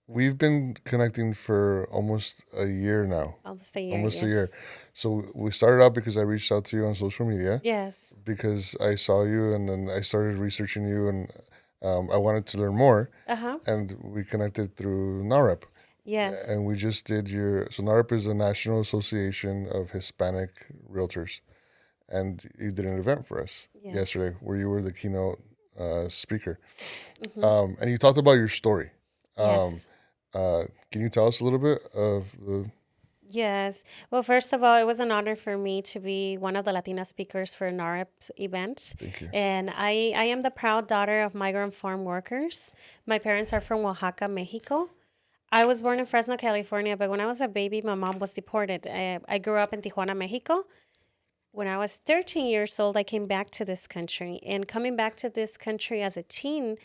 we've been connecting for almost a year now. Almost a year, Almost a year. yes. So we started out because I reached out to you on social media Yes. because I saw you and then I started researching you and I wanted to learn more. Uh-huh. And we connected through NAREP. Yes. And we just did so NAREP is the National Association of Hispanic Realtors. And you did an event for us Yes. yesterday where you were the keynote speaker. Mm-hmm. And you talked about your story. Um, Yes. can you tell us a little bit of the? Yes. Well, first of all, it was an honor for me to be one of the Latina speakers for NAREP's event. Thank you. And I am the proud daughter of migrant farm workers. My parents are from Oaxaca, Mexico. I was born in Fresno, California, but when I was a baby, my mom was deported. I grew up in Tijuana, Mexico. When I was 13 years old, I came back to this country. And coming back to this country as a teen,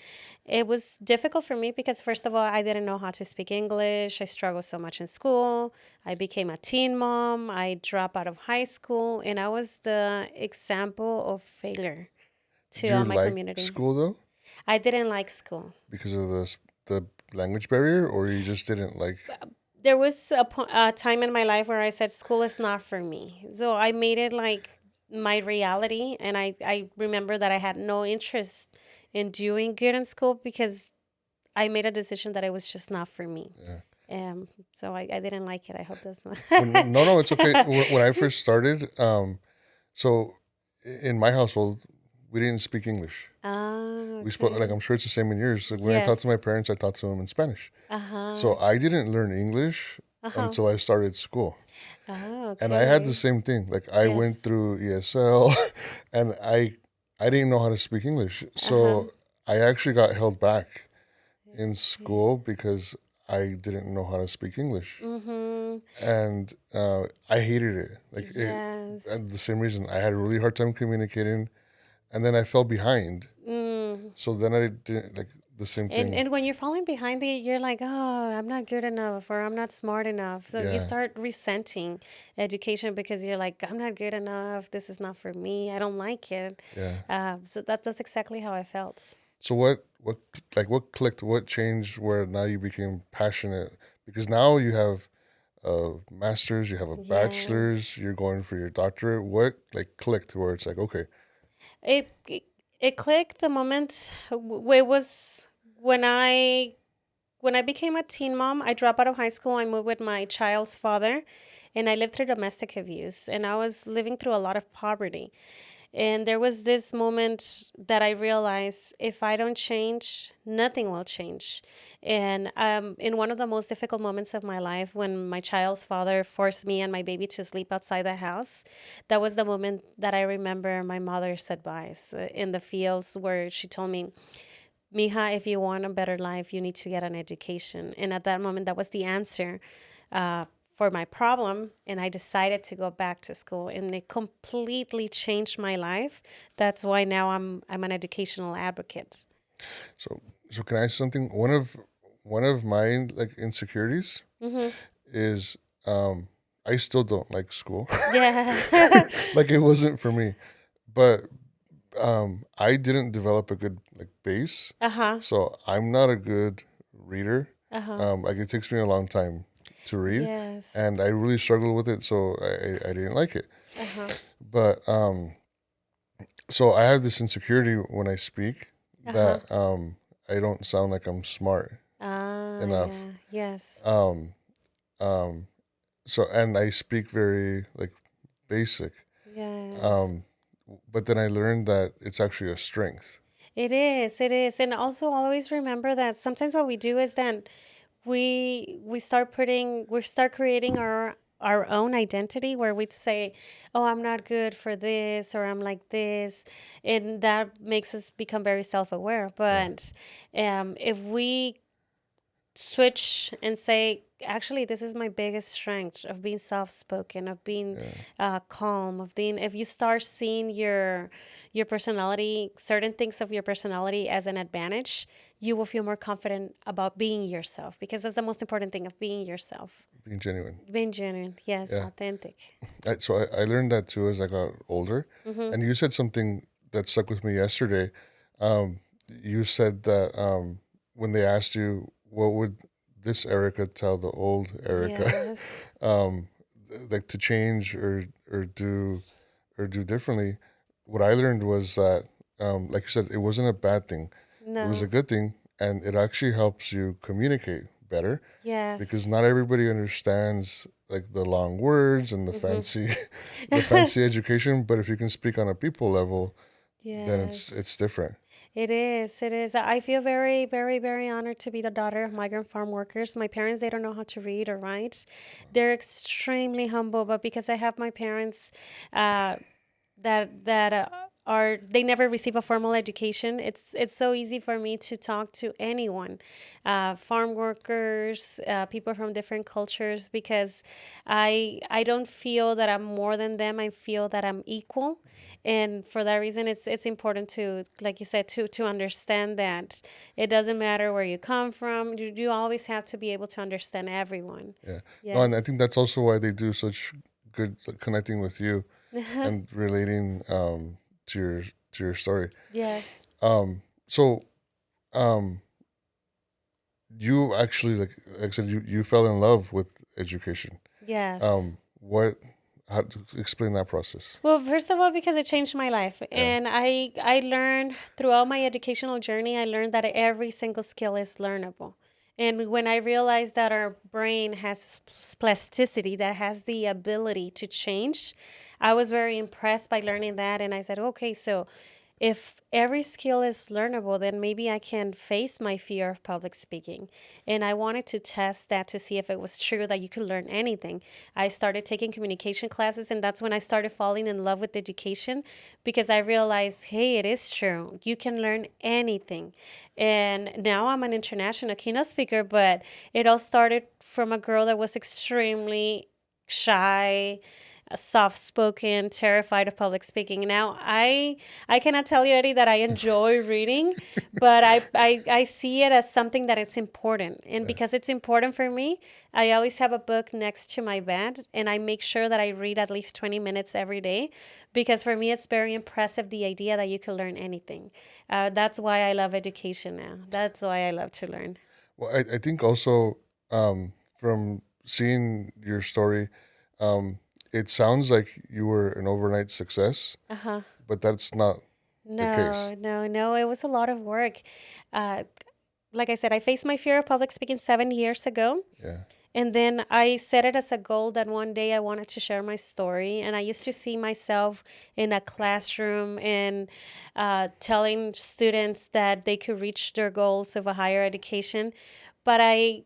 it was difficult for me because, first of all, I didn't know how to speak English. I struggled so much in school. I became a teen mom. I dropped out of high school. And I was the example of failure to Did all you my like community. school though I didn't like school. because of the language barrier, or you just didn't like? There was a time in my life where I said, school is not for me. So I made it like my reality. And I remember that I had no interest in doing good in school because I made a decision that it was just not for me. Yeah. So I didn't like it. I hope that's not. No, no, it's okay. When I first started, so in my household, we didn't speak English. Ah, We spoke like okay. I'm sure it's the same in yours. Like when I talked to my Yes. parents, I talked to them in Spanish. Uh-huh. So I didn't learn English Uh-huh. until I started school. Oh, And I had the okay. same thing. Like I went Yes. through ESL and I didn't know how to speak English. Uh-huh. So I actually got held back in Yes. Okay. school because I didn't know how to speak English. Mm-hmm. And I hated it. Yes. And the same reason I had a really hard time communicating and then I fell behind. Mm. So then I didn't like the same thing. And when you're falling behind you're like, oh, I'm not good enough or I'm not smart enough. So you Yeah. start resenting education because you're like, I'm not good enough. This is not for me. I don't like it. Yeah. So that's exactly how I felt. So what clicked, what changed where now you became passionate? Because now you have a master's, you have a bachelor's, Yes. you're going for your doctorate. What like clicked where it's like, okay, It it clicked the moment it was when I became a teen mom. I dropped out of high school. I moved with my child's father, and I lived through domestic abuse, and I was living through a lot of poverty. And there was this moment that I realized if I don't change, nothing will change. And in one of the most difficult moments of my life, when my child's father forced me and my baby to sleep outside the house, that was the moment that I remember my mother's advice in the fields where she told me, Mija, if you want a better life, you need to get an education. And at that moment, that was the answer for my problem. And I decided to go back to school, and it completely changed my life. That's why now I'm an educational advocate. so so can I ask something? One of my like insecurities Mm-hmm. is I still don't like school. Yeah. Like it wasn't for me. But I didn't develop a good like base. Uh huh. So I'm not a good reader. Uh huh. Like it takes me a long time to read, Yes. and I really struggled with it. So I didn't like it. Uh huh. But so I have this insecurity when I speak Uh huh. that I don't sound like I'm smart Ah, enough. yeah. Yes. Um, um, so and I speak very like basic. Yes. Um, but then I learned that it's actually a strength. It is. It is. And also always remember that sometimes what we do is that we start creating our own identity where we'd say, oh, I'm not good for this, or I'm like this, and that makes us become very self-aware. Yeah, But if we switch and say, actually, this is my biggest strength of being soft-spoken, of being yeah, calm, of being, if you start seeing your personality, certain things of your personality as an advantage, you will feel more confident about being yourself, because that's the most important thing, of being yourself, being genuine. being genuine. Yes, Yeah. authentic. So I learned that too as I got older. Mm-hmm. And you said something that stuck with me yesterday. You said that when they asked you what would this Erica tell the old Erica, Yes. um, like to change or do differently. What I learned was that, like you said, it wasn't a bad thing. It was a No. good thing, and it actually helps you communicate better because Yes. not everybody understands like the long words and the Hmm. fancy the fancy education. But if you can speak on a people level, then it's Yes. different. It is. It is. I feel very, very, very honored to be the daughter of migrant farm workers. My parents, they don't know how to read or write. They're extremely humble, but because I have my parents, uh, that are they never receive a formal education. It's so easy for me to talk to anyone, farm workers, people from different cultures, because I don't feel that I'm more than them. I feel that I'm equal, and for that reason, it's important to, like you said, to understand that it doesn't matter where you come from. You always have to be able to understand everyone. Yeah. No, and I Yes. think that's also why they do such good connecting with you and relating to your story. Yes. So um, you actually like I said, you fell in love with education. Yes. What? How to explain that process? Well, first of all, because it changed my life, Yeah. and I learned throughout my educational journey, I learned that every single skill is learnable. And when I realized that our brain has plasticity, that has the ability to change, I was very impressed by learning that. And I said, okay, so if every skill is learnable, then maybe I can face my fear of public speaking. And I wanted to test that to see if it was true that you could learn anything. I started taking communication classes, and that's when I started falling in love with education, because I realized, hey, it is true. You can learn anything. And now I'm an international keynote speaker, but it all started from a girl that was extremely shy, soft spoken, terrified of public speaking. Now I cannot tell you, Eddie, that I enjoy reading, but I see it as something that it's important. And Yeah. because it's important for me, I always have a book next to my bed, and I make sure that I read at least 20 minutes every day, because for me it's very impressive, the idea that you can learn anything. That's why I love education now. That's why I love to learn. Well, I think also from seeing your story, um, it sounds like you were an overnight success, Uh huh. but that's not the case. No, no, no. It was a lot of work. Uh, like I said, I faced my fear of public speaking 7 years ago. Yeah. And then I set it as a goal that one day I wanted to share my story. And I used to see myself in a classroom and telling students that they could reach their goals of a higher education. But I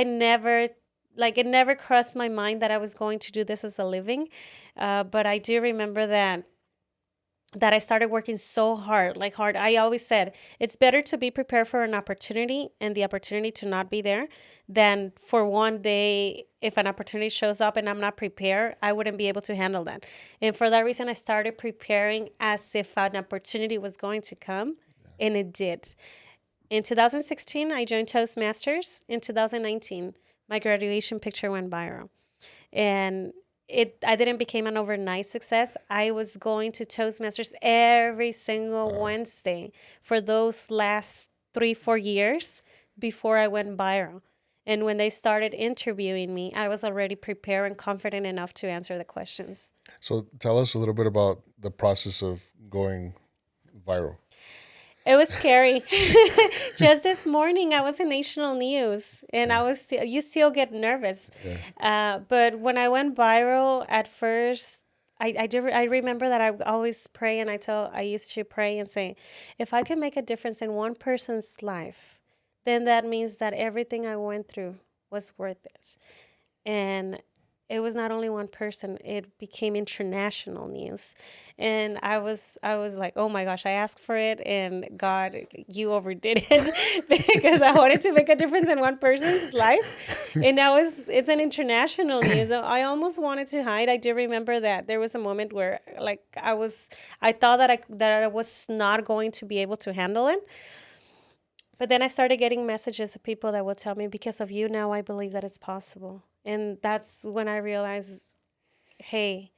never, like, it never crossed my mind that I was going to do this as a living. But I do remember that I started working so hard, like hard. I always said it's better to be prepared for an opportunity and the opportunity to not be there than for one day, if an opportunity shows up and I'm not prepared, I wouldn't be able to handle that. And for that reason, I started preparing as if an opportunity was going to come, and it did. In 2016, I joined Toastmasters. In 2019, my graduation picture went viral, and it I didn't become an overnight success. I was going to Toastmasters every single Wow. Wednesday for those last 3 4 years before I went viral. And when they started interviewing me, I was already prepared and confident enough to answer the questions. So tell us a little bit about the process of going viral. It was scary. Just this morning, I was in national news, and Yeah. you still get nervous. Yeah. But when I went viral at first, I remember that I always pray, and I used to pray and say, if I can make a difference in one person's life, then that means that everything I went through was worth it. And it was not only one person, it became international news. And I was like, oh my gosh, I asked for it, and God, you overdid it, because I wanted to make a difference in one person's life. And now it's an international news. I almost wanted to hide. I do remember that there was a moment where, like, I thought that I was not going to be able to handle it. But then I started getting messages of people that will tell me, because of you now, I believe that it's possible. And that's when I realized, hey,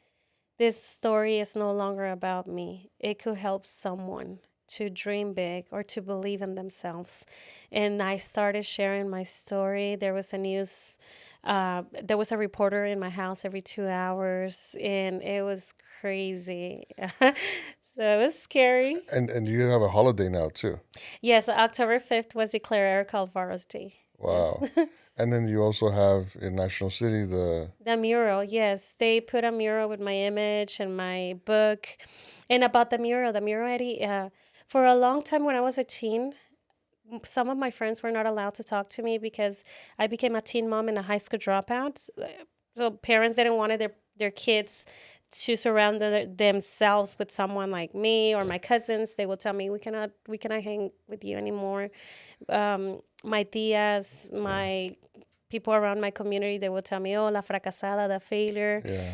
this story is no longer about me. It could help someone. to dream big or to believe in themselves. And I started sharing my story. There was a reporter in my house every 2 hours, and it was crazy. So it was scary. And you have a holiday now too. Yes, October 5th was declared Erica Alfaro's Day. Yes. Wow. And then you also have in National City the The mural, yes. They put a mural with my image and my book. And about the mural, Eddie, for a long time when I was a teen, some of my friends were not allowed to talk to me because I became a teen mom and a high school dropout. So parents didn't want their kids to surround themselves with someone like me or my cousins. They would tell me we cannot hang with you anymore. My tias, my people around my community, they would tell me, "Oh, la fracasada, the failure." yeah.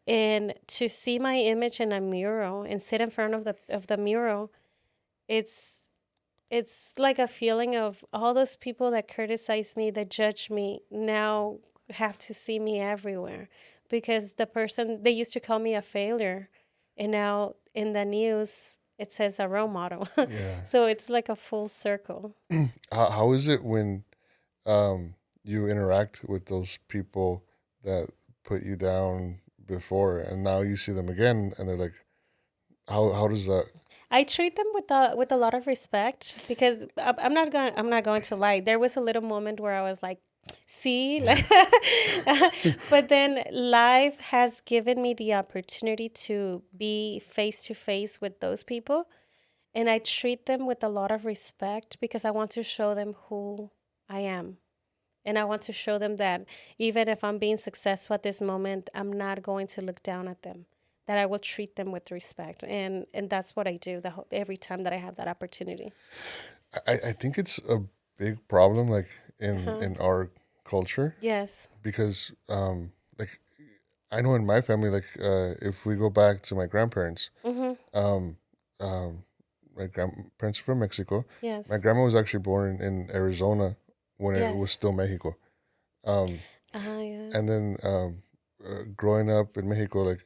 And to see my image in a mural and sit in front of the mural, it's it's like a feeling of all those people that criticize me, that judge me, now have to see me everywhere because the person they used to call me a failure, and now in the news it says a role model. Yeah. So it's like a full circle. How is it when you interact with those people that put you down before and now you see them again and they're like, how does that? I treat them with a lot of respect because I'm not going to lie. There was a little moment where I was like, "See," like, but then life has given me the opportunity to be face to face with those people, and I treat them with a lot of respect because I want to show them who I am. And I want to show them that even if I'm being successful at this moment, I'm not going to look down at them. That I will treat them with respect, and that's what I do every time that I have that opportunity. I think it's a big problem like Uh huh. in our culture Yes. because like I know in my family like if we go back to my grandparents, Mhm. um, um, my grandparents are from Mexico. My Yes. grandma was actually born in Arizona when it was Yes. still Mexico. Um, Yeah. and then growing up in Mexico, like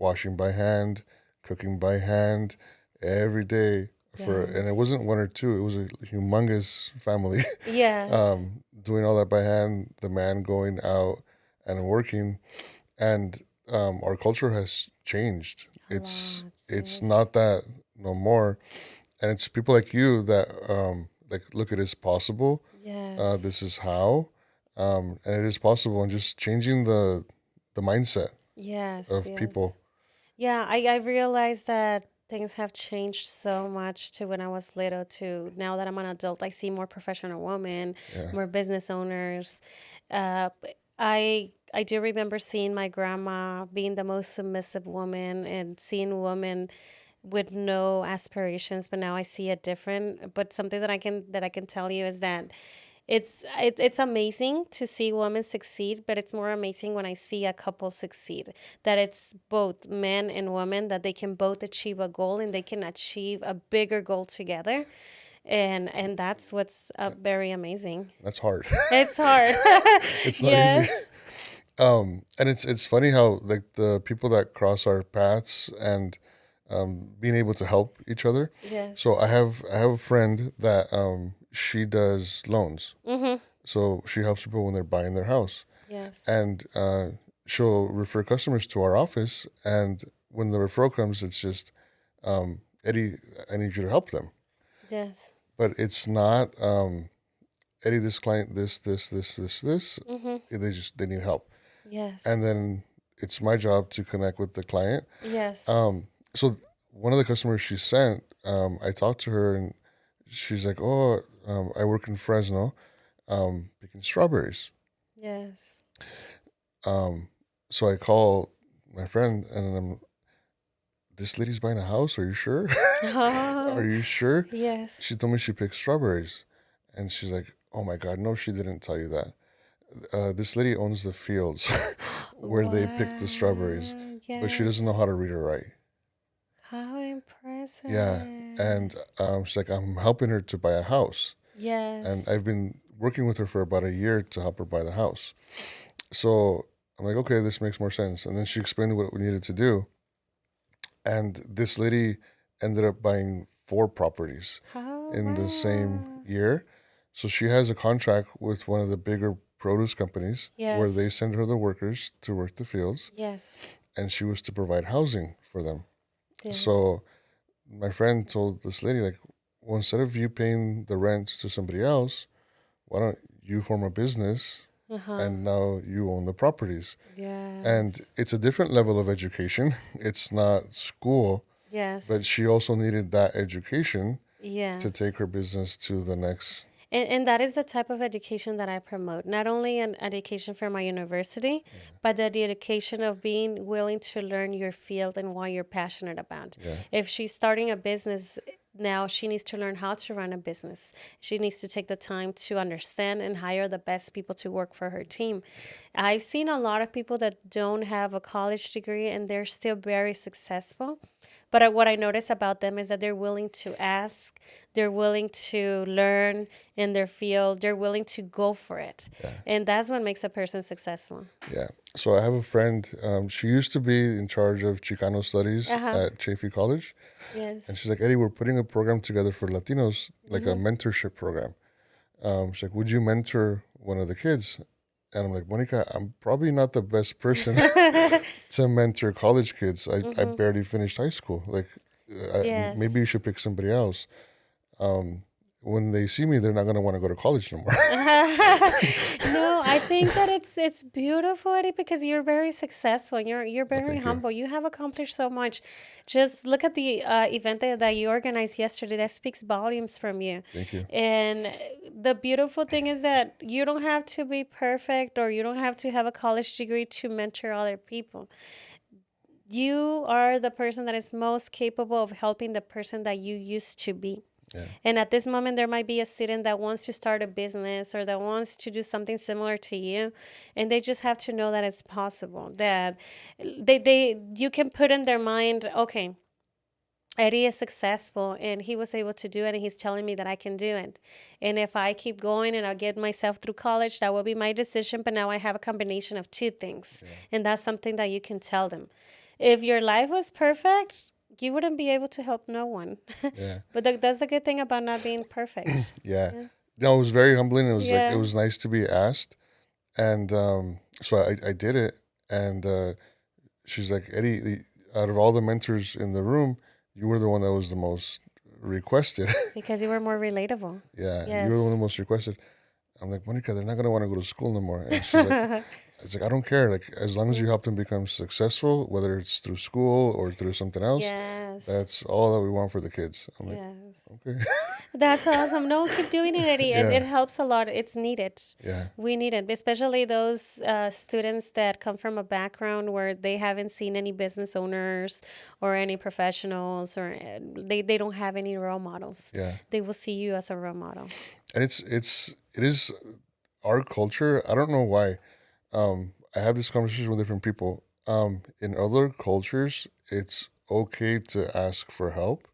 washing by hand, cooking by hand every day and it Yes. wasn't one or two, it was a humongous family. Yes. Doing all that by hand, the man going out and working, and our culture has changed. A lot. It's Yes. not that no more, and it's people like you that like look at it as possible. This Yes. is how, and it is possible, and just changing the mindset Yes. of Yes. people. Yeah, I realized that things have changed so much to when I was little to now that I'm an adult. I see more professional women, Yeah, more business owners. I do remember seeing my grandma being the most submissive woman and seeing women with no aspirations, but now I see it different. But something that I can tell you is that it's amazing to see women succeed, but it's more amazing when I see a couple succeed. That it's both men and women, that they can both achieve a goal and they can achieve a bigger goal together, and that's what's very amazing. that's hard. It's hard. It's not easy. Yes. And it's funny how like the people that cross our paths and being able to help each other. Yes. So I have a friend that she does loans. Mhm. So she helps people when they're buying their house, Yes. and she'll refer customers to our office. And when the referral comes, it's just Eddie, I need you to help them. Yes. But it's not Eddie, this client, this. Mhm. They need help, Yes. and then it's my job to connect with the client. Yes. So one of the customers she sent, I talked to her and she's like, "Oh, I work in Fresno, picking strawberries." Yes. Um, so I call my friend and this lady's buying a house. Are you sure? Are Oh, you sure? yes. She told me she picks strawberries, and she's like, "Oh my God, no, she didn't tell you that. This lady owns the fields where they pick the strawberries, Wow. but she doesn't know Yes. how to read or write." How Yeah, impressive. and she's like, "I'm helping her to buy a house." And Yes. I've been working with her for about a year to help her buy the house. So I'm like, okay, this makes more sense. And then she explained what we needed to do. And this lady ended up buying 4 properties Oh, in the same wow. year. So she has a contract with one of the bigger produce companies where they Yes. send her the workers to work the fields, Yes. and she was to provide housing for them. Yes. So my friend told this lady, like, well, instead of you paying the rent to somebody else, why don't you form a business Uh-huh. and now you own the properties? And Yes. it's a different level of education. It's not school, but Yes. she also needed that education to take Yes. her business to the next. And that is the type of education that I promote. Not only an education from my university, but the education of being willing to learn your field and what you're passionate about. Yeah, If she's starting a business now, she needs to learn how to run a business. She needs to take the time to understand and hire the best people to work for her team. I've seen a lot of people that don't have a college degree and they're still very successful. But what I notice about them is that they're willing to ask, they're willing to learn in their field, they're willing to go for it. yeah, And that's what makes a person successful. yeah. So I have a friend. She used to be in charge of Chicano studies Uh huh. at Chaffey College, and Yes. she's like, Eddie, we're putting a program together for Latinos, like a Mm-hmm. mentorship program. She's like, would you mentor one of the kids? And I'm like, Monica, I'm probably not the best person to mentor college kids. I Mm-hmm. barely finished high school. Like, maybe you Yes. should pick somebody else. Um, when they see me, they're not gonna want to go to college no more. No, I think that it's beautiful, Eddie, because you're very successful. You're Oh, very thank you, humble. You have accomplished so much. Just look at the event that you organized yesterday. That speaks volumes from you. thank you. And the beautiful thing is that you don't have to be perfect or you don't have to have a college degree to mentor other people. You are the person that is most capable of helping the person that you used to be. Yeah, And at this moment, there might be a student that wants to start a business or that wants to do something similar to you. And they just have to know that it's possible, that you can put in their mind, okay, Eddie is successful and he was able to do it and he's telling me that I can do it. And if I keep going and I'll get myself through college, that will be my decision. But now I have a combination of two things. yeah, And that's something that you can tell them. If your life was perfect, you wouldn't be able to help no one. yeah, But that's the good thing about not being perfect. yeah. Yeah. No, it was very humbling. It was like it Yeah. was nice to be asked, and so I did it. And she's like, Eddie, out of all the mentors in the room, you were the one that was the most requested. Because you were more relatable. Yeah, you were the one Yes. the most requested. I'm like, Monica, they're not gonna want to go to school no more. And she's like, it's like I don't care. Like as long as you help them become successful, whether it's through school or through something else, Yes. that's all that we want for the kids. I'm like, Yes. okay, That's awesome. No, keep doing it, Eddie. And yeah, it helps a lot. It's needed. yeah, We need it, especially those students that come from a background where they haven't seen any business owners or any professionals, or they don't have any role models. yeah. They will see you as a role model. And it is our culture. I don't know why. I have this conversation with different people. In other cultures, it's okay to ask for help,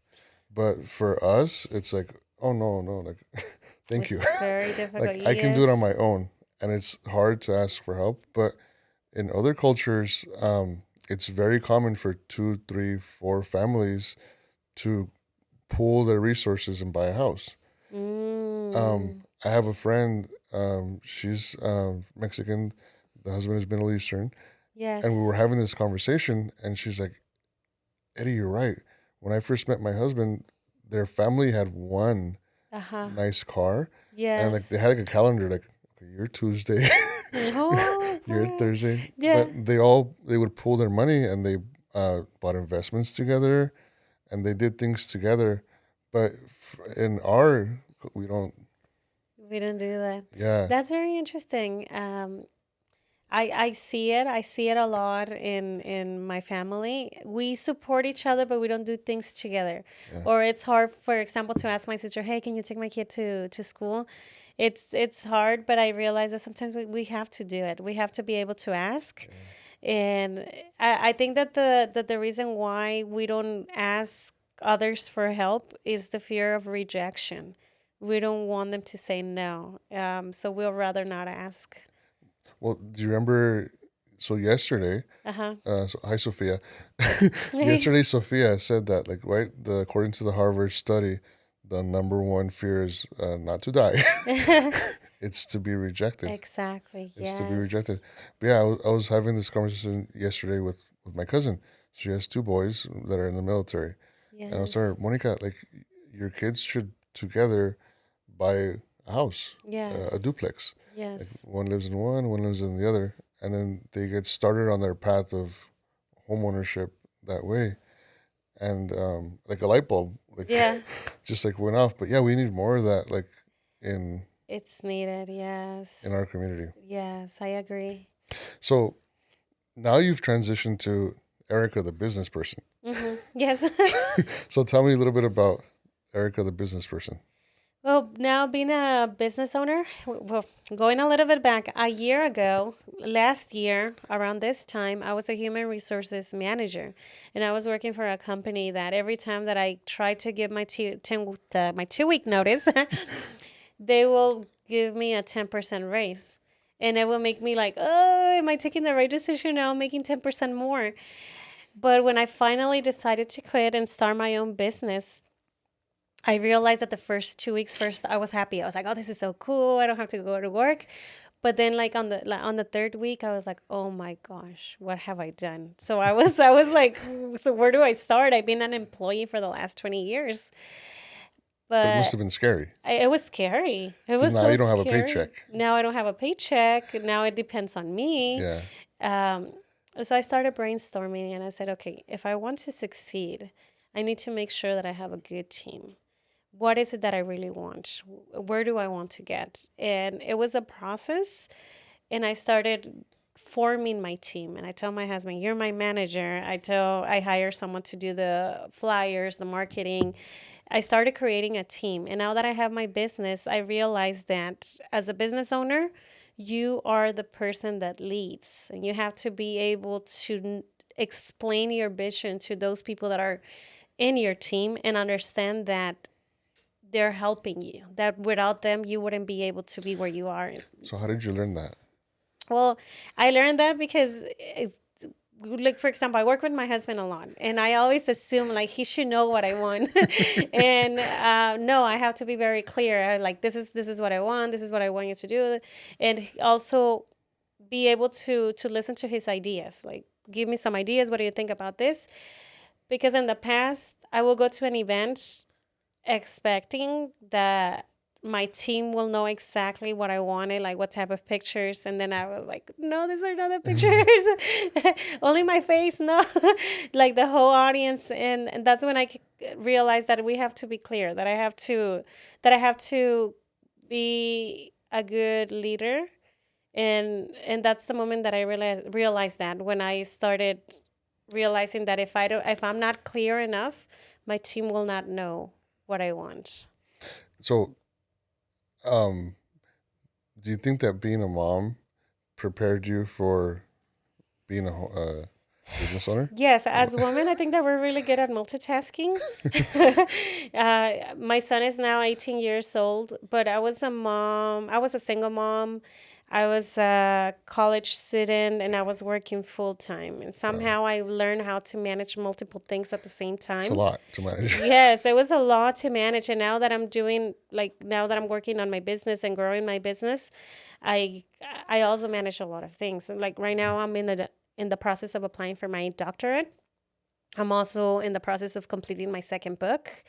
but for us, it's like, oh no, no, like, thank you. It's very difficult. Like I can do it on Yes. my own, and it's hard to ask for help. But in other cultures, it's very common for two, three, four families to pool their resources and buy a house. Mm. I have a friend. She's Mexican. The husband is Middle Eastern, and we were Yes. having this conversation, and she's like, "Eddie, you're right. When I first met my husband, their family had one Uh-huh. nice car, and like they Yes. had like a calendar, like, okay, you're Tuesday, Oh, you're wow. Thursday, Yeah. but they would pool their money and they bought investments together, and they did things together. But in our, we don't. We don't do that. Yeah, That's very interesting. I see it. I see it a lot in my family. We support each other, but we don't do things together. yeah, Or it's hard, for example, to ask my sister, "Hey, can you take my kid to school?" It's hard, but I realize that sometimes we have to do it. We have to be able to ask. And I think that the reason why we don't ask others for help is the fear of rejection. We don't want them to say no. So we'll rather not ask. Well, do you remember? so yesterday, Uh-huh. so hi Sophia. Yesterday, Sophia said that like right, according to the Harvard study, the number one fear is not to die. It's to be rejected. Exactly. It's to be rejected. Yes. But yeah, I was having this conversation yesterday with my cousin. She has two boys that are in the military, and I was telling Yes. her, Monica, like your kids should together buy a house, a Yes. duplex. Like Yes. one lives in the other, and then they get started on their path of home ownership that way. And like a light bulb, like Yeah. just like went off. But yeah, we need more of that, like in It's needed. Yes. in our community. Yes, I agree. So now you've transitioned to Erica, the business person. Yes. So tell me a little bit about Erica, the business person. Well, now being a business owner, well, going a little bit back, a year ago, last year, around this time, I was a human resources manager, and I was working for a company that every time that I tried to give my 2 week notice, they will give me a 10% raise. And it will make me like, oh, am I taking the right decision now? I'm making 10% more. But when I finally decided to quit and start my own business, I realized that the first 2 weeks first I was happy. I was like, "Oh, this is so cool. I don't have to go to work." But then on the third week, I was like, "Oh my gosh, what have I done?" So I was like, "So where do I start? I've been an employee for the last 20 years." But it must But have been scary it was scary. It because was now so you don't have a scary. paycheck. Now I don't have a paycheck. Now it depends on me. Yeah. Um, so I started brainstorming and I said, "Okay, if I want to succeed, I need to make sure that I have a good team. What is it that I really want? Where do I want to get?" And it was a process. And I started forming my team. And I tell my husband, "You're my manager." I hire someone to do the flyers, the marketing. I started creating a team. And now that I have my business, I realized that as a business owner, you are the person that leads. And you have to be able to explain your vision to those people that are in your team and understand that they're helping you, that without them you wouldn't be able to be where you are. So how did you learn that? Well, I learned that because like, for example, I work with my husband a lot and I always assume like he should know what I want. And no, I have to be very clear. Like, this is what I want, this is what I want you to do. And also be able to listen to his ideas, like, give me some ideas, what do you think about this? Because in the past I will go to an event expecting that my team will know exactly what I wanted, like what type of pictures. And then I was like, no, these are not the pictures. Only my face, no. Like the whole audience. And that's when I realized that we have to be clear, that I have to be a good leader. And that's the moment that I realized that when I started realizing that if I'm not clear enough, my team will not know what I want. So, um, do you think that being a mom prepared you for being a business owner? Yes, as women, I think that we're really good at multitasking. My son is now 18 years old, but I was a mom. I was a single mom. I was a college student and I was working full time. And Wow, somehow I learned how to manage multiple things at the same it's a time. lot to manage. Yes, it was a lot to manage. And now that I'm working on my business and growing my business, I I also manage a lot of things. And like right now, I'm in the process of applying for my doctorate. I'm also in the process of completing my second book.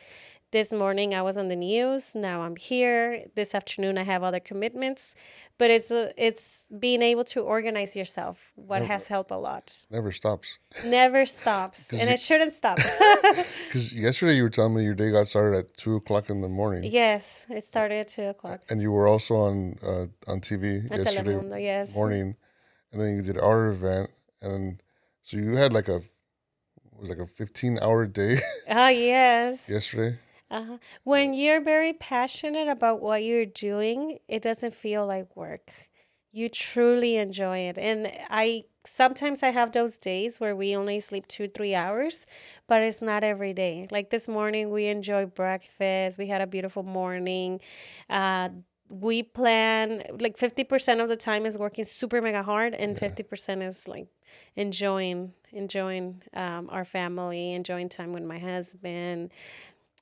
This morning I was on the news. Now I'm here. This afternoon I have other commitments, but it's being able to organize yourself what Never, has helped a lot. never stops. Never stops, Because and it shouldn't stop. because yesterday you were telling me your day got started at 2 o'clock in the morning, Yes, it started at 2 o'clock and you were also on TV at yesterday Telemundo. Yes. morning, and then you did our event, and so you had like a 15-hour day Oh, yes. yesterday. Uh-huh. When you're very passionate about what you're doing, it doesn't feel like work. You truly enjoy it. And I sometimes I have those days where we only sleep 2, 3 hours, but it's not every day. Like this morning, we enjoyed breakfast. We had a beautiful morning. Uh, we plan like 50% of the time is working super mega hard, and Yeah. 50% is like enjoying our family, enjoying time with my husband,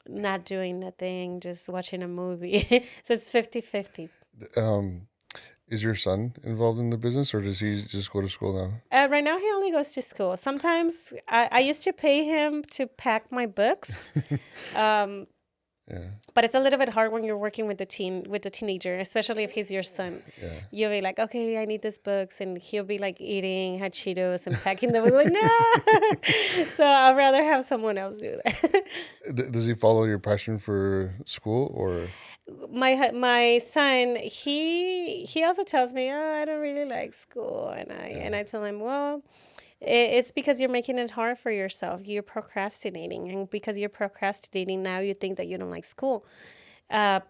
not doing nothing, just watching a movie. So it's 50-50. Um, is your son involved in the business, or does he just go to school now? Right now, he only goes to school. Sometimes I used to pay him to pack my books, um, Yeah. but it's a little bit hard when you're working with the teenager, especially if he's your son. Yeah. You'll be like, okay, I need these books, and he'll be like eating hot Cheetos and packing them. I was like, no. So I'd rather have someone else do that. Does he follow your passion for school, or? My son, he also tells me, oh, I don't really like school, and Yeah. I tell him, well, it's because you're making it hard for yourself. You're procrastinating, and because you're procrastinating, now you think that you don't like school. Uh,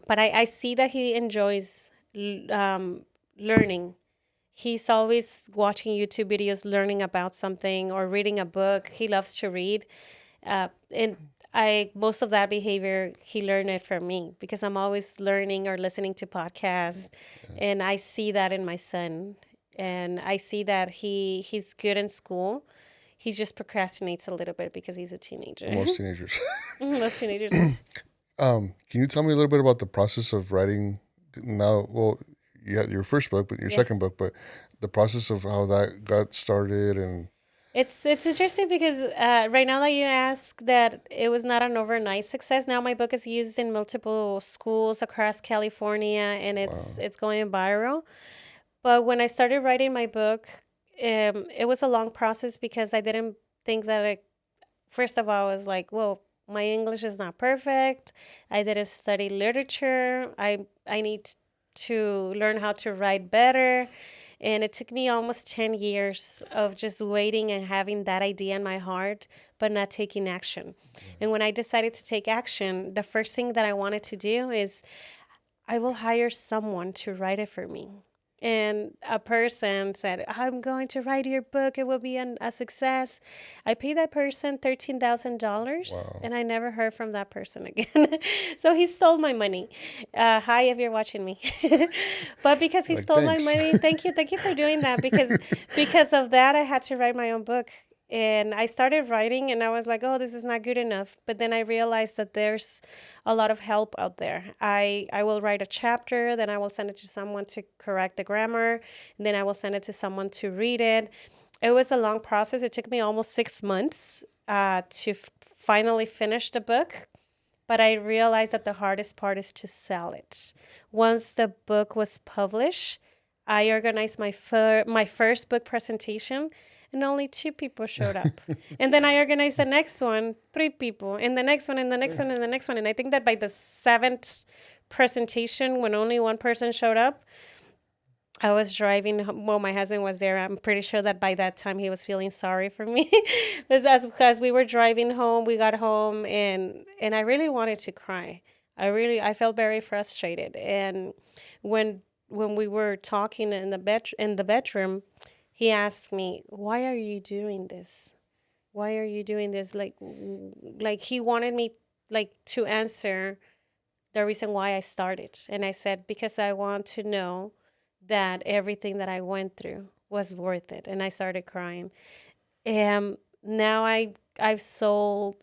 but I see that he enjoys learning. He's always watching YouTube videos, learning about something or reading a book. He loves to read, and I most of that behavior he learned it from me because I'm always learning or listening to podcasts, and I see that in my son, and I see that he's good in school. He just procrastinates a little bit because he's a teenager. Most teenagers. Most teenagers are. Can you tell me a little bit about the process of writing now? Well, you had your first book, but your Yeah. second book, but the process of how that got started and It's interesting because right now that you ask that it was not an overnight success. Now my book is used in multiple schools across California, and wow. it's going viral. But when I started writing my book, it was a long process because I didn't think that first of all, I was like, well, my English is not perfect. I didn't study literature. I need to learn how to write better. And it took me almost 10 years of just waiting and having that idea in my heart, but not taking action. And when I decided to take action, the first thing that I wanted to do is I will hire someone to write it for me. And a person said, I'm going to write your book. It will be a success. I paid that person $13,000, Wow. and I never heard from that person again. So he stole my money. Hi, if you're watching me. But because he Like, stole my thanks. money, thank you for doing that. Because of that, I had to write my own book. And I started writing, and I was like, oh, this is not good enough. But then I realized that there's a lot of help out there. I will write a chapter, then I will send it to someone to correct the grammar, and then I will send it to someone to read it. It was a long process. It took me almost 6 months to finally finish the book. But I realized that the hardest part is to sell it. Once the book was published, I organized my first book presentation, and only 2 people showed up. And then I organized the next one, 3 people, and the next one, and the next one, and the next one. And I think that by the seventh presentation, when only one person showed up, I was driving. Well, my husband was there. I'm pretty sure that by that time he was feeling sorry for me, because we were driving home. We got home, and I really wanted to cry. I felt very frustrated. And when we were talking in the bedroom, he asked me, "Why are you doing this? Why are you doing this?" Like he wanted me like to answer the reason why I started. And I said, because I want to know that everything that I went through was worth it. And I started crying. Now I've sold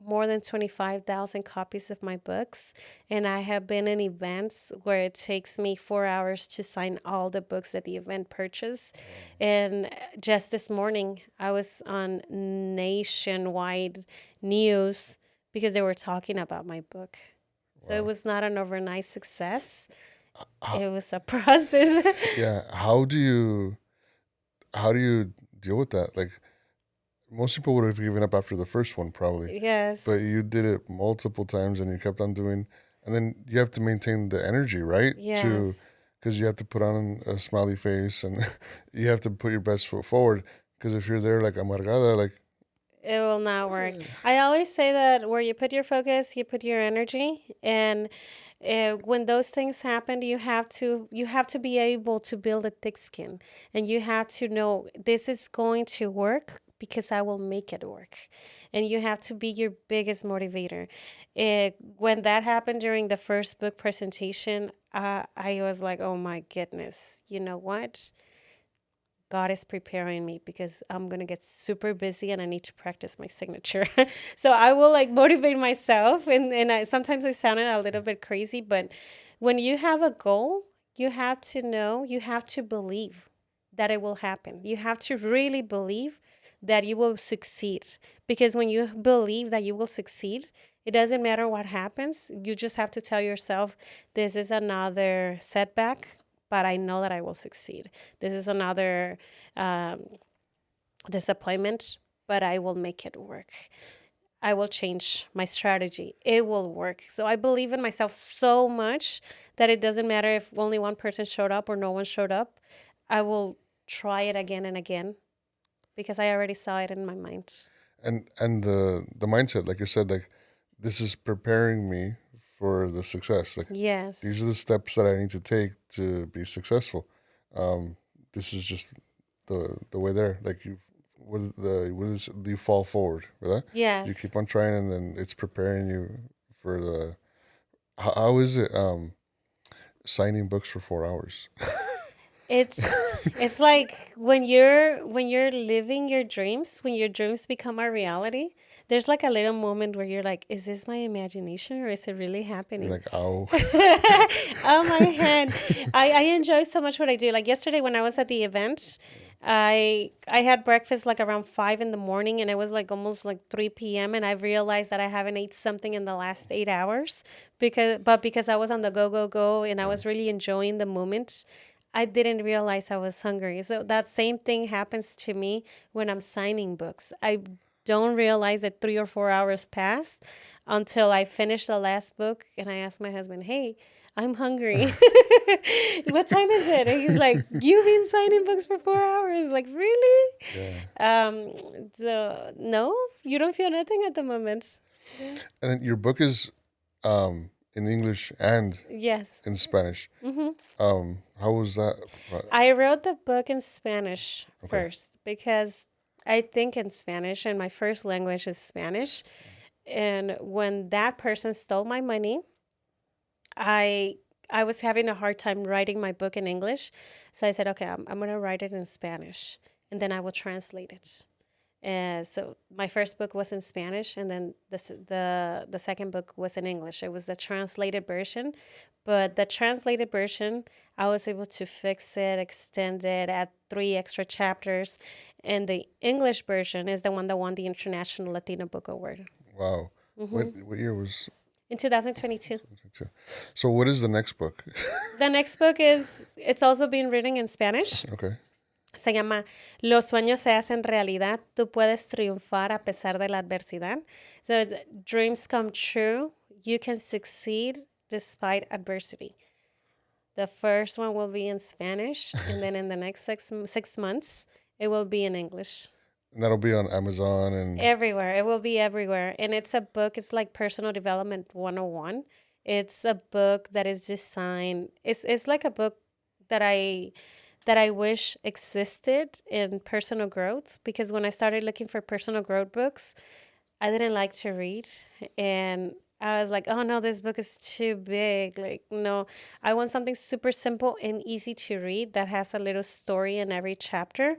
more than 25,000 copies of my books, and I have been in events where it takes me 4 hours to sign all the books that the event purchased. And just this morning, I was on nationwide news because they were talking about my book. So it Wow. was not an overnight success. How, It was a process. yeah. How do you deal with that? Like, most people would have given up after the first one, probably, but Yes. you did it multiple times and you kept on doing, and then you have to maintain the energy, right? To Yes. because you have to put on a smiley face and you have to put your best foot forward. Because if you're there like amargada, like It will not work. I always say that where you put your focus, you put your energy, and when those things happen, you have to be able to build a thick skin, and you have to know this is going to work because I will make it work. And you have to be your biggest motivator. When that happened during the first book presentation, I was like, oh my goodness, you know what? God is preparing me because I'm going to get super busy and I need to practice my signature. So I will like motivate myself. And sometimes I sounded a little bit crazy, but when you have a goal, you have to know, you have to believe that it will happen. You have to really believe that you will succeed. Because when you believe that you will succeed, it doesn't matter what happens. You just have to tell yourself, this is another setback, but I know that I will succeed. This is another um, disappointment, but I will make it work. I will change my strategy. It will work. So I believe in myself so much that it doesn't matter if only one person showed up or no one showed up. I will try it again and again because I already saw it in my mind. And the mindset, like you said, like this is preparing me for the success. Like these Yes. are the steps that I need to take to be successful. Um, this is just the way there. Like you, you fall forward, right? You Yes. keep on trying, and then it's preparing you for the. How is it signing books for 4 hours? It's like when you're living your dreams, when your dreams become a reality, there's like a little moment where you're like, is this my imagination or is it really You're happening? like, ow. Oh my hand. I enjoy so much what I do. Like yesterday when I was at the event, I had breakfast like around 5 in the morning and it was like almost like 3 p.m. and I realized that I haven't ate something in the last 8 hours because I was on the go and I was really enjoying the moment. I didn't realize I was hungry. So that same thing happens to me when I'm signing books. I don't realize that 3 or 4 hours passed until I finished the last book and I asked my husband, "Hey, I'm hungry. What time is it?" And he's like, "You've been signing books for 4 hours." Like, really? Yeah. Um, so no, you don't feel nothing at the moment. Yeah. And then your book is in English and Yes. in Spanish. Hmm. How was that? I wrote the book in Spanish Okay. first because I think in Spanish, and my first language is Spanish. And when that person stole my money, I I was having a hard time writing my book in English. So I said, okay, I'm going to write it in Spanish and then I will translate it. So my first book was in Spanish, and then the second book was in English. It was the translated version, but the translated version, I was able to fix it, extend it, add 3 extra chapters, and the English version is the one that won the International Latino Book Award. Wow. Hmm. What year was In 2022. it? So what is the next book? The next book is it's also being written in Spanish. Okay. Se llama Los sueños se hacen realidad. Tú puedes triunfar a pesar de la adversidad. So it's, dreams come true. You can succeed despite adversity. The first one will be in Spanish, and then in the next 6 months, it will be in English. And that'll be on Amazon and Everywhere. It will be everywhere. And it's a book, it's like personal development 101. It's a book that is designed, it's like a book that I wish existed in personal growth because when I started looking for personal growth books, I didn't like to read. And I was like, oh no, this book is too big. Like, no, I want something super simple and easy to read that has a little story in every chapter.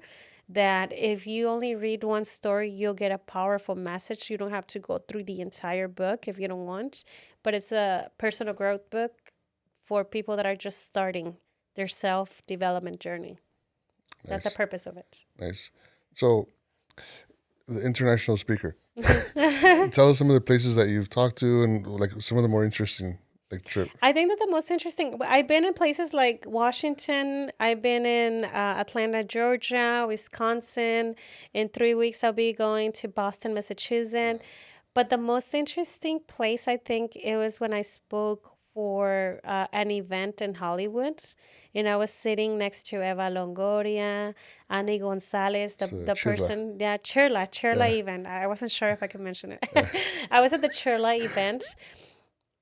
That if you only read one story, you'll get a powerful message. You don't have to go through the entire book if you don't want. But it's a personal growth book for people that are just starting their self development journey. That's the nice, purpose of it. nice. So the international speaker. Mhm. Tell us some of the places that you've talked to and like some of the more interesting like trip. I think that the most interesting, I've been in places like Washington, I've been in Atlanta, Georgia, Wisconsin. In 3 weeks, I'll be going to Boston, Massachusetts. But the most interesting place, I think, it was when I spoke for an event in Hollywood. And I was sitting next to Eva Longoria, Annie Gonzalez, It's the Chirla. person, yeah, Chirla Yeah. event. I wasn't sure if I could mention it. Yeah. I was at the Chirla event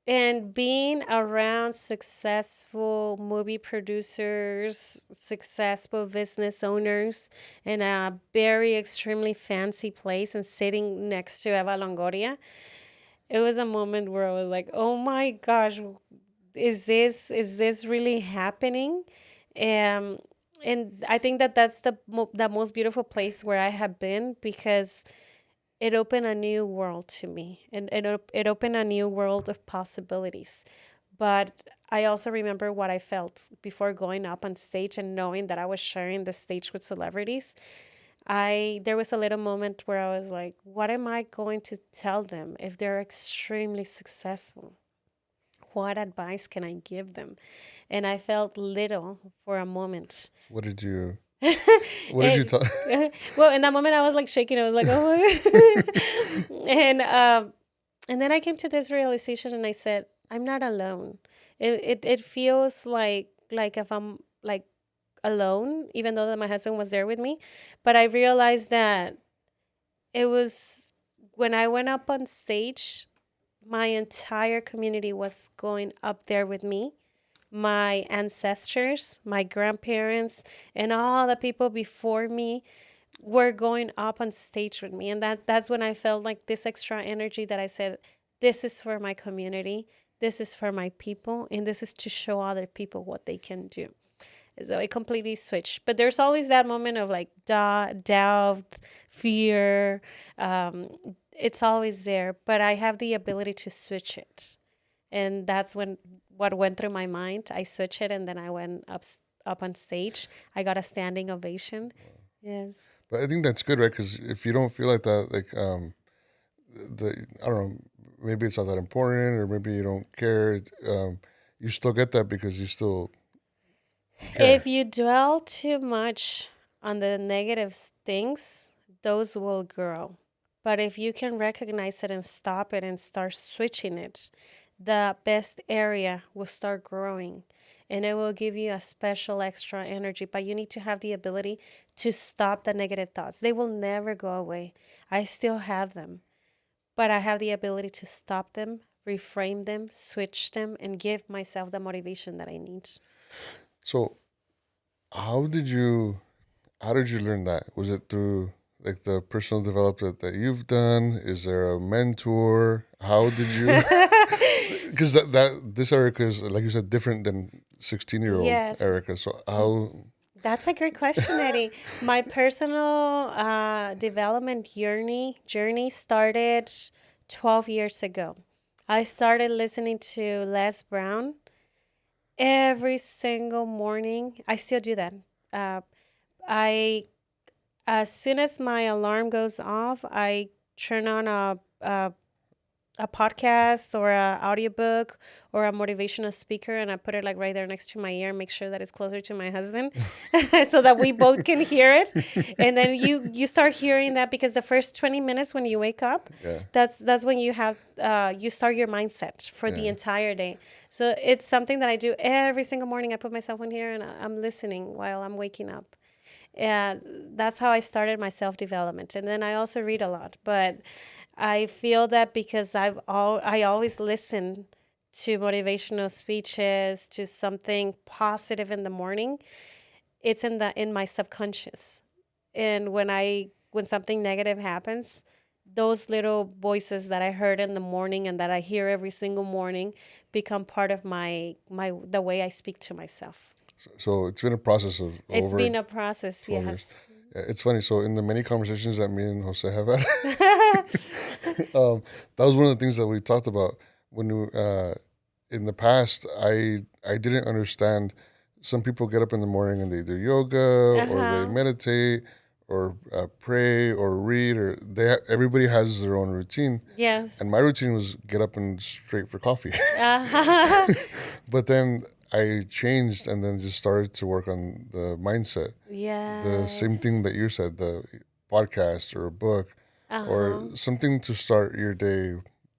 And being around successful movie producers, successful business owners in a very extremely fancy place and sitting next to Eva Longoria, it was a moment where I was like, "Oh my gosh, is this really happening?" Um, and I think that that's the most beautiful place where I have been, because it opened a new world to me, and it opened a new world of possibilities. But I also remember what I felt before going up on stage and knowing that I was sharing the stage with celebrities. I There was a little moment where I was like, what am I going to tell them if they're extremely successful? What advice can I give them? And I felt little for a moment. What did you What did you And tell? well, in that moment I was like shaking. I was like, oh my God. And then I came to this realization and I said, I'm not alone. It feels like if I'm like alone, even though that my husband was there with me. But I realized that it was when I went up on stage, my entire community was going up there with me. My ancestors, my grandparents, and all the people before me were going up on stage with me. And that's when I felt like this extra energy that I said, this is for my community, this is for my people, and this is to show other people what they can do. So it completely switched. But there's always that moment of like doubt, fear. It's always there, but I have the ability to switch it. And that's when what went through my mind. I switched it, and then I went up on stage. I got a standing ovation. Yes. But I think that's good, right? Because if you don't feel like that, like the I don't know, maybe it's not that important, or maybe you don't care. You still get that because you still care. If you dwell too much on the negative things, those will grow. But if you can recognize it and stop it and start switching it, the best area will start growing, and it will give you a special extra energy. But you need to have the ability to stop the negative thoughts. They will never go away. I still have them, but I have the ability to stop them, reframe them, switch them, and give myself the motivation that I need. So how did you how did you learn that? Was it through like the personal development that you've done? Is there a mentor? How did you? Because that this Erica is, like you said, different than 16-year-old Yes, Erica. So how? that's a great question, Eddie. My personal development journey started 12 years ago. I started listening to Les Brown every single morning. I still do that. Uh, I As soon as my alarm goes off, I turn on a podcast or a audiobook or a motivational speaker, and I put it like right there next to my ear, make sure that it's closer to my husband so that we both can hear it. And then you start hearing that, because the first 20 minutes when you wake up, Yeah, that's when you start your mindset for the yeah. entire day. So it's something that I do every single morning. I put myself in here and I'm listening while I'm waking up. Yeah, that's how I started my self development. And then I also read a lot, but I feel that because I always listen to motivational speeches, to something positive in the morning. It's in my subconscious. And when something negative happens, those little voices that I heard in the morning and that I hear every single morning become part of my the way I speak to myself. So it's been a process of It's over been a process, 12 years. yes. Yeah, it's funny. So in the many conversations that me and Jose have had, that was one of the things that we talked about when in the past. I didn't understand. Some people get up in the morning and they do yoga or they Uh-huh. meditate or pray or read, or everybody has their own routine. Yes. And my routine was get up and straight for coffee. Uh-huh. But then I changed and then just started to work on the mindset. The same Yes. thing that you said, the podcast or a book or Uh-huh. something to start your day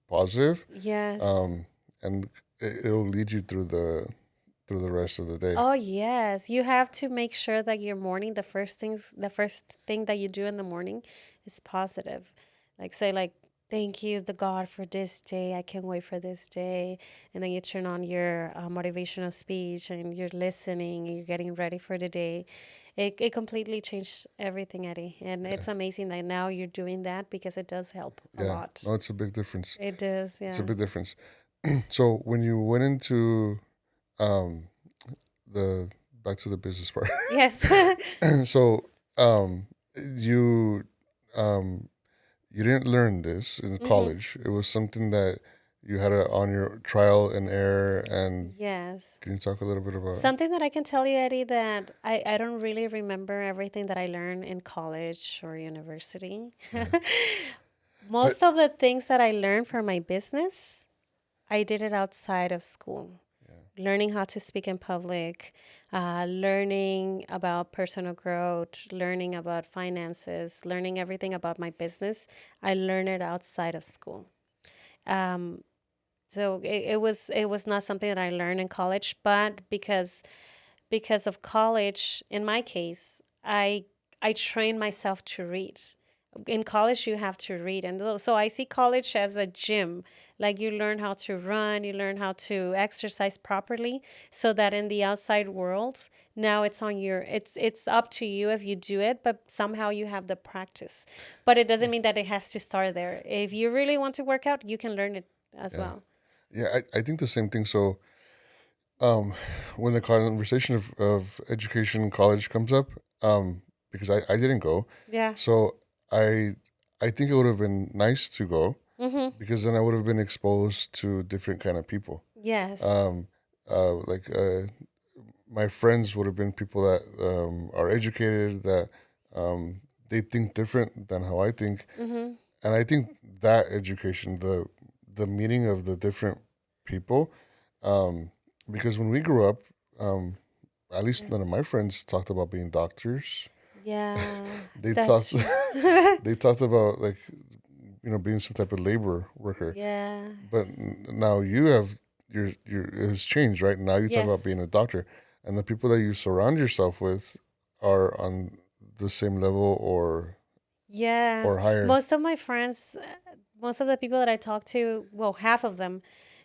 positive, Yes. um, and it'll lead you through the rest of the day. Oh, yes. You have to make sure that your morning, the first thing that you do in the morning is positive. Like say like Thank you, the God, for this day. I can't wait for this day. And then you turn on your motivational speech and you're listening and you're getting ready for the day. It completely changed everything, Eddie. And Yeah, it's amazing that now you're doing that because it does help a yeah. lot. No, it's a big difference. It does, It's a yeah. big difference. So when you went into um, the back to the business part, Yes. so um, you um, you didn't learn this in hmm college. It was something that you had on your trial and error. And Yes. can you talk a little bit about? Something that I can tell you, Eddie, that I don't really remember everything that I learned in college or university. Yeah, but Most of the things that I learned for my business, I did it outside of school. yeah, Learning how to speak in public, learning about personal growth, learning about finances, learning everything about my business. I learned it outside of school. Um, so it was not something that I learned in college, but because of college, in my case, I trained myself to read. In college, you have to read, and so I see college as a gym. Like you learn how to run, you learn how to exercise properly, so that in the outside world, now it's on your. It's up to you if you do it, but somehow you have the practice. But it doesn't mean that it has to start there. If you really want to work out, you can learn it as yeah, well. yeah. I think the same thing. So um, when the conversation of education in college comes up, because I didn't go, Yeah. so I I think it would have been nice to go Mhm. because then I would have been exposed to different kind of people. Yes. Um, like my friends would have been people that are educated, that they think different than how I think, Mhm. and I think that education, the meaning of the different people, um, because when we grew up, um, at least Yeah. none of my friends talked about being doctors. Yeah, They that's talked true. they talked about like being some type of labor worker. But Yes. now you have your it has changed, right? Now you talk about Yes. being a doctor, and the people that you surround yourself with are on the same level Yes. or higher. Most of my friends, most of the people that I talk to, well, half of them,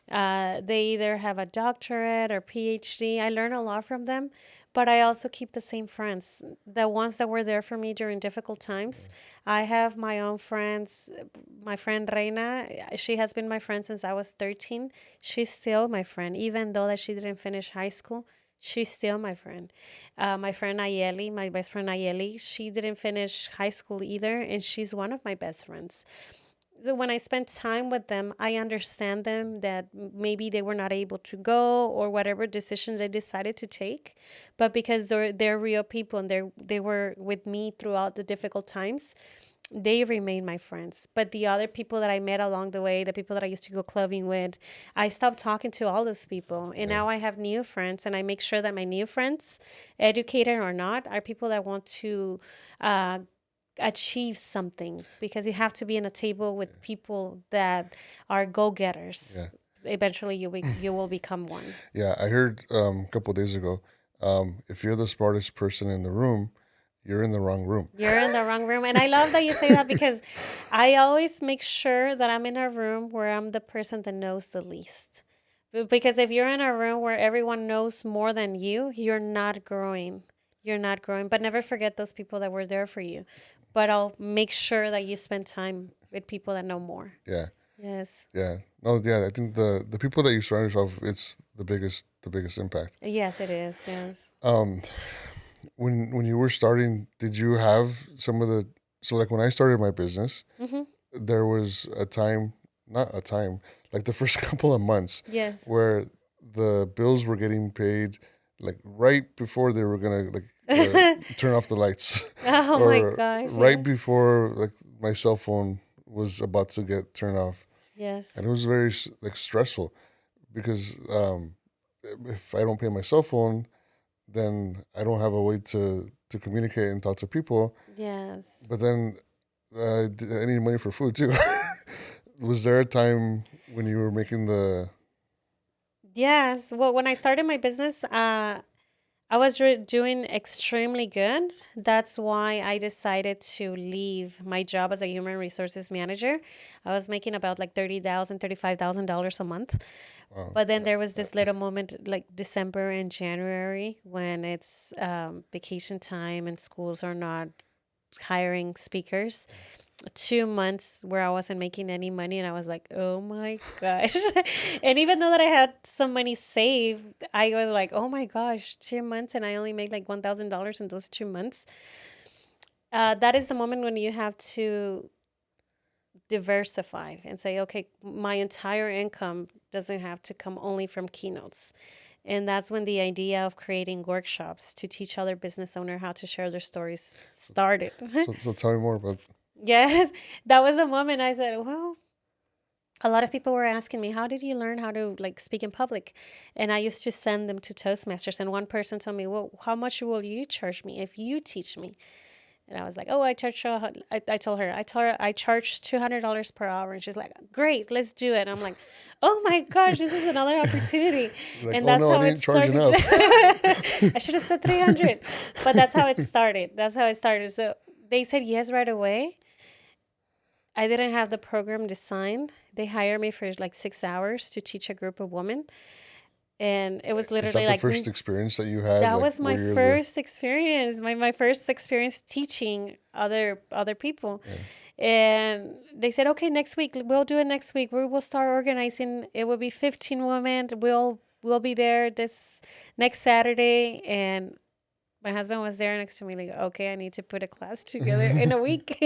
they either have a doctorate or PhD. I learn a lot from them, but I also keep the same friends, the ones that were there for me during difficult times. I have my own friends. My friend Reina, she has been my friend since I was 13. She's still my friend, even though that she didn't finish high school. She's still my friend. My friend Ayeli, my best friend Ayeli, she didn't finish high school either, and she's one of my best friends. So when I spend time with them, I understand them that maybe they were not able to go or whatever decisions they decided to take, but because they're real people and they were with me throughout the difficult times, they remain my friends. But the other people that I met along the way, the people that I used to go clubbing with, I stopped talking to all those people. And Yeah, now I have new friends, and I make sure that my new friends, educated or not, are people that want to uh, achieve something, because you have to be in a table with people that are go-getters. yeah, Eventually you will become one. yeah. I heard a couple of days ago, if you're the smartest person in the room, you're in the wrong room. You're in the wrong room. And I love that you say that, because I always make sure that I'm in a room where I'm the person that knows the least. Because if you're in a room where everyone knows more than you, you're not growing. You're not growing. But never forget those people that were there for you. But I'll make sure that you spend time with people that know more. Yeah, Yes. yeah. No, yeah. I think the people that you surround yourself, it's the biggest impact. Yes, it is. Yes. Um, when you were starting, did you have some of the so like when I started my business, Mm-hmm. there was a time, not a time, like the first couple of months Yes. where the bills were getting paid like right before they were gonna like turn off the lights Oh my or gosh. right Yeah. before like my cell phone was about to get turned off, and Yes. it was very like stressful because if I don't pay my cell phone, then I don't have a way to communicate and talk to people. Yes. But then I need money for food too. Was there a time when you were making the Yes. Well, when I started my business, I was doing extremely good. That's why I decided to leave my job as a human resources manager. I was making about like $35,000 a month. Wow. But then there was this little moment like December and January when it's vacation time and schools are not hiring speakers. 2 months where I wasn't making any money, and I was like, oh my gosh. And even though that I had some money saved, I was like, oh my gosh, 2 months and I only made like $1,000 in those 2 months. That is the moment when you have to diversify and say, okay, my entire income doesn't have to come only from keynotes. And that's when the idea of creating workshops to teach other business owners how to share their stories started. So tell me more about. Yes, that was the moment I said, well, a lot of people were asking me, how did you learn how to like speak in public? And I used to send them to Toastmasters. And one person told me, well, how much will you charge me if you teach me? And I was like, oh, I charge, I told her, I charge $200 per hour. And she's like, great, let's do it. And I'm like, oh my gosh, this is another opportunity. Like, And oh that's no, I how it didn't charge started. enough. I should have said 300, but that's how it started. That's how it started. So they said yes right away. I didn't have the program designed. They hired me for like 6 hours to teach a group of women. And it was Is that literally the like first experience that you had? that Like, was where my you're first experience, my first experience teaching other people. yeah. And they said, okay, next week we'll do it next week. We will start organizing. It will be 15 women. We'll be there this next Saturday. And my husband was there next to me, like, okay, I need to put a class together in a week.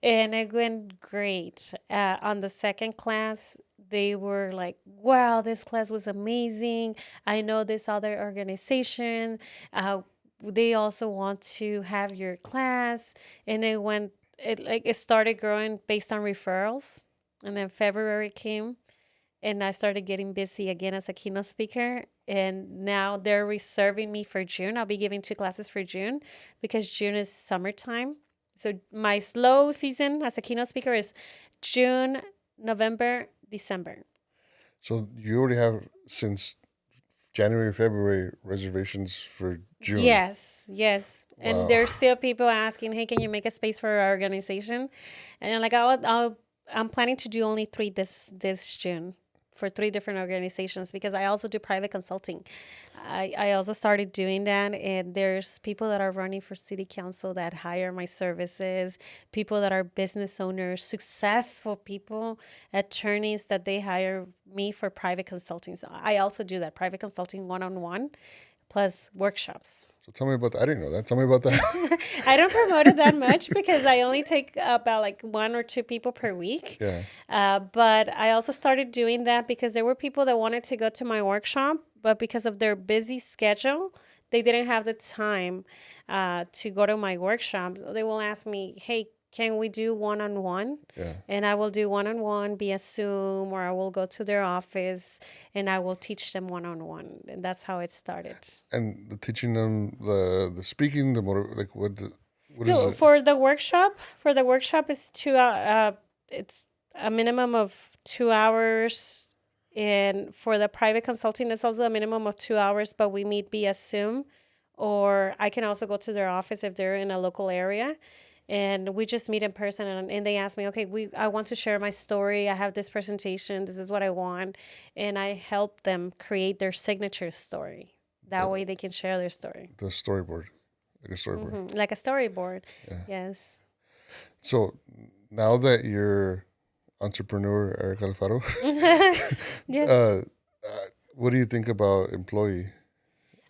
And it went great. On the second class, they were like, wow, this class was amazing. I know this other organization. They also want to have your class. And it started growing based on referrals. And then February came and I started getting busy again as a keynote speaker. And now they're reserving me for June. I'll be giving 2 classes for June because June is summertime. So my slow season as a keynote speaker is June, November, December. So you already have since January, February reservations for June. Yes, yes. And Wow. there's still people asking, "Hey, can you make a space for our organization?" And I'm like, I'm planning to do only 3 this June for 3 different organizations because I also do private consulting. I also started doing that, and there's people that are running for city council that hire my services, people that are business owners, successful people, attorneys that they hire me for private consulting. So I also do that private consulting one-on-one plus workshops. So tell me about that. I didn't know that. Tell me about that. I don't promote it that much because I only take about like 1 or 2 people per week. Yeah. But I also started doing that because there were people that wanted to go to my workshop, but because of their busy schedule, they didn't have the time to go to my workshop. They will ask me, hey, can we do one-on-one? Yeah. And I will do one-on-one via Zoom, or I will go to their office and I will teach them one-on-one. And that's how it started. And teaching them the speaking, the motor, like what is So it? for the workshop is it's a minimum of 2 hours, and for the private consulting, it's also a minimum of 2 hours. But we meet via Zoom, or I can also go to their office if they're in a local area, and we just meet in person. And they ask me, okay, I want to share my story. I have this presentation. This is what I want, and I help them create their signature story. That way, they can share their story. The storyboard, like a storyboard. Like a storyboard. Yeah. Yes. So now that you're entrepreneur Erica Alfaro, Yes. what do you think about employee?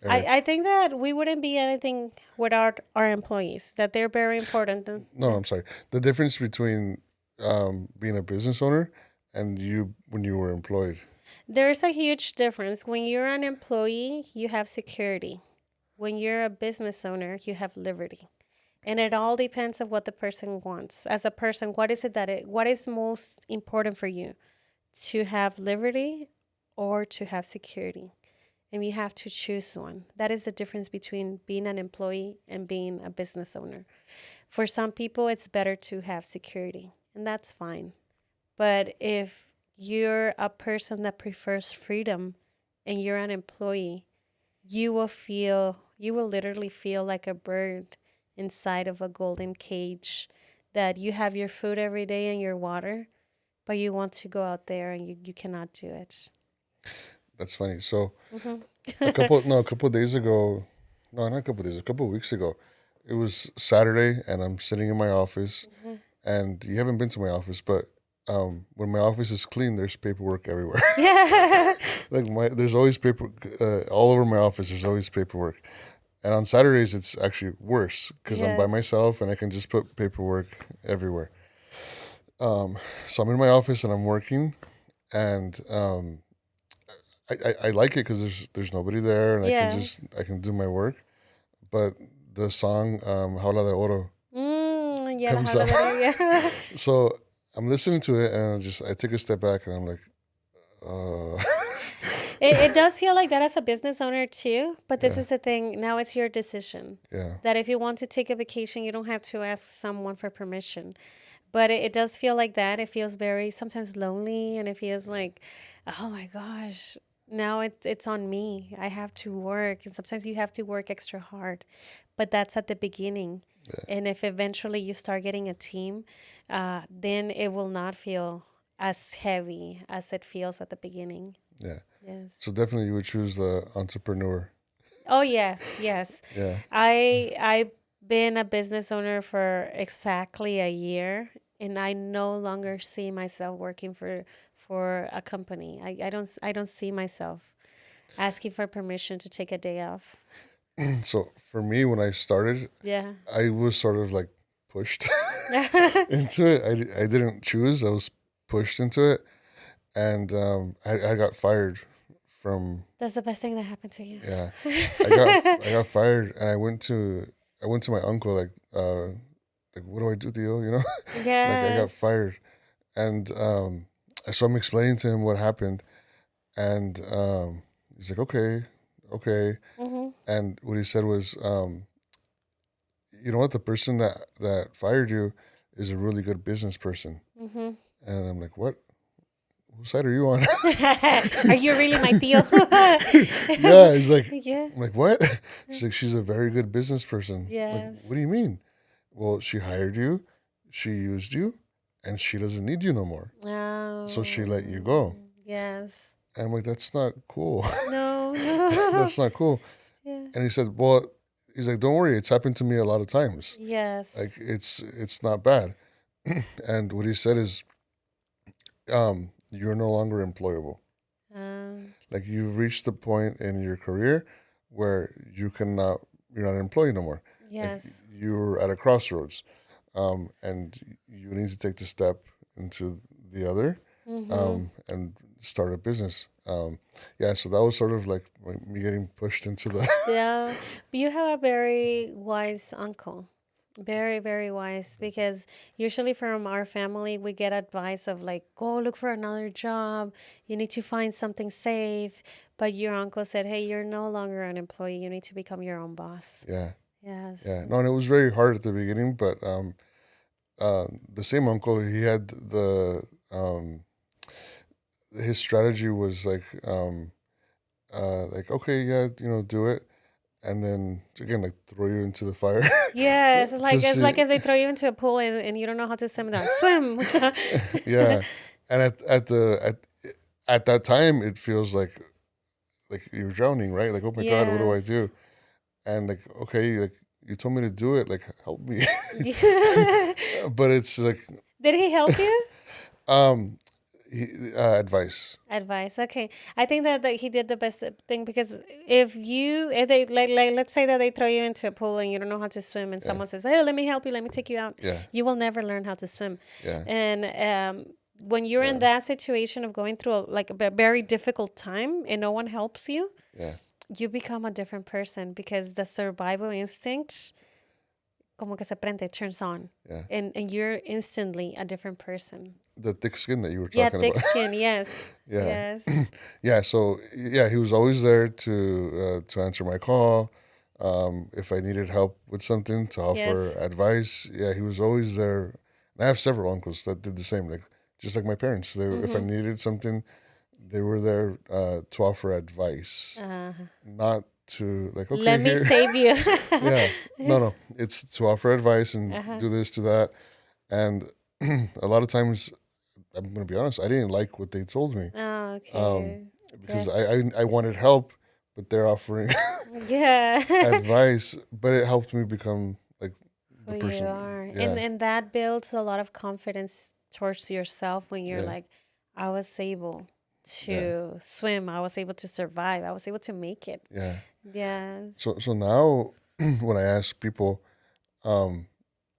Eric? I think that we wouldn't be anything without our employees, that they're very important. No, I'm sorry. The difference between being a business owner and you when you were employed. There's a huge difference. When you're an employee, you have security. When you're a business owner, you have liberty. And it all depends on what the person wants. As a person, what is most important for you? To have liberty or to have security? And you have to choose one. That is the difference between being an employee and being a business owner. For some people, it's better to have security, and that's fine. But if you're a person that prefers freedom and you're an employee, you will literally feel like a bird inside of a golden cage, that you have your food every day and your water, but you want to go out there and you cannot do it. That's funny. So Hmm. a couple of days ago, no, not a couple of days, a couple of weeks ago, it was Saturday, and I'm sitting in my office, and you haven't been to my office, but when my office is clean, there's paperwork everywhere. Yeah. Like there's always paper all over my office. There's always paperwork, and on Saturdays it's actually worse because I'm by Yes. myself and I can just put paperwork everywhere. So I'm in my office and I'm working, and I like it because there's nobody there and Yes. I can do my work. But the song "Jaula de Oro" Yeah, la comes jaula up, de oro, yeah. so I'm listening to it and I take a step back and I'm like, uh, It does feel like that as a business owner too, but this yeah, is the thing. Now it's your decision. yeah, That if you want to take a vacation, you don't have to ask someone for permission. But it does feel like that. It feels very sometimes lonely, and it feels like, oh my gosh, now it's on me. I have to work, and sometimes you have to work extra hard. But that's at the beginning, yeah, and if eventually you start getting a team, then it will not feel as heavy as it feels at the beginning. yeah. Yes. So definitely you would choose the entrepreneur. Oh yes, yes. Yeah. I've been a business owner for exactly a year, and I no longer see myself working for a company. I don't see myself asking for permission to take a day off. So for me, when I started, Yeah. I was sort of like pushed into it. I didn't choose. I was pushed into it, and I got fired from. That's the best thing that happened to you. Yeah, I got fired, and I went to my uncle like what do I do, Theo? You know, like I got Yes. fired, and so I'm explaining to him what happened, and he's like, okay, okay, Mhm. and what he said was, you know what, the person that fired you is a really good business person, Mhm. and I'm like, what? Whose side are you on? Are you really my tío? Yeah, he's like, Yeah. I'm like, what? She's like, she's a very good business person. I'm like, Yes. what do you mean? Well, she hired you, she used you, and she doesn't need you no more. So she let you go. Yes. And I'm like, that's not cool. No, no. That's not cool. Yeah. And he said, well, he's like, don't worry, it's happened to me a lot of times. Like Yes. it's not bad. And what he said is, you're no longer employable. Um, Like you've reached the point in your career where you're not an employee no more. Like yes. you're at a crossroads, and you need to take the step into the other, Mm-hmm. and start a business. Yeah, so that was sort of like me getting pushed into the. Yeah. But you have a very wise uncle. Very, very wise, because usually from our family we get advice of like, go look for another job. You need to find something safe. But your uncle said, hey, you're no longer an employee. You need to become your own boss. Yeah, Yes. yeah. No, and it was very hard at the beginning, but the same uncle, he had his strategy was like okay, yeah, you know, do it, and then again like throw you into the fire Yes, to it's like see. if they throw you into a pool and you don't know how to swim, they're like, swim. Yeah, and at that time it feels like you're drowning, right? Like, oh my god, what do I Yes. do? And like, okay, like you told me to do it, like help me. But it's like Did he help you? um he, advice. Advice. Okay. I think that he did the best thing, because if they let's say that they throw you into a pool and you don't know how to swim, and Yeah, someone says, hey, let me help you, let me take you out, yeah, you will never learn how to swim. yeah, And when you're in yeah, that situation of going through a very difficult time and no one helps you, yeah, you become a different person, because the survival instinct como que se prende, turns on, yeah. and you're instantly a different person. The thick skin that you were Yeah, talking thick about. skin. Yes. Yeah, Yes. yeah. So yeah, he was always there to answer my call. If I needed help with something, to offer Yes. advice. Yeah, he was always there. And I have several uncles that did the same. Like just like my parents, if I Mm-hmm. needed something, they were there to offer advice, Uh, not to like, okay, Let me here. save you. Yeah. No, Yes. no. It's to offer advice and Uh-huh. do this, to that. And a lot of times, I'm going to be honest, I didn't like what they told me. Oh, Um, okay. because Yes. I wanted help, but they're offering Yeah. advice, but it helped me become like Who the you person. are. And Yeah. and that builds a lot of confidence towards yourself when you're Yeah. like, I was able Yeah. to swim, I was able to survive, I was able to make it. Yeah. Yes. So now when I ask people, um,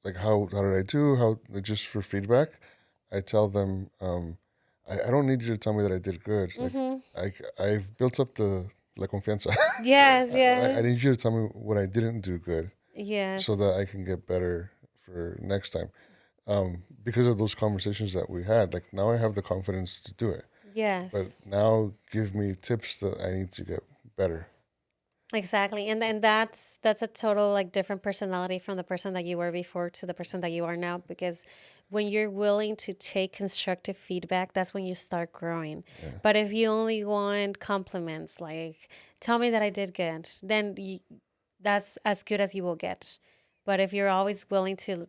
like how did I do? How like just for feedback, I tell them, I don't need you to tell me that I did good. Like Mm-hmm. I've built up the la confianza. Yes, I yes. need you to tell me what I didn't do good so that Yes. I can get better for next time. Because of those conversations that we had, like now I have the confidence to do it. But Yes. now give me tips that I need to get better. Exactly. And then that's a total like different personality from the person that you were before to the person that you are now, because when you're willing to take constructive feedback, that's when you start growing. Yeah. But if you only want compliments, like tell me that I did good, then that's as good as you will get. But if you're always willing to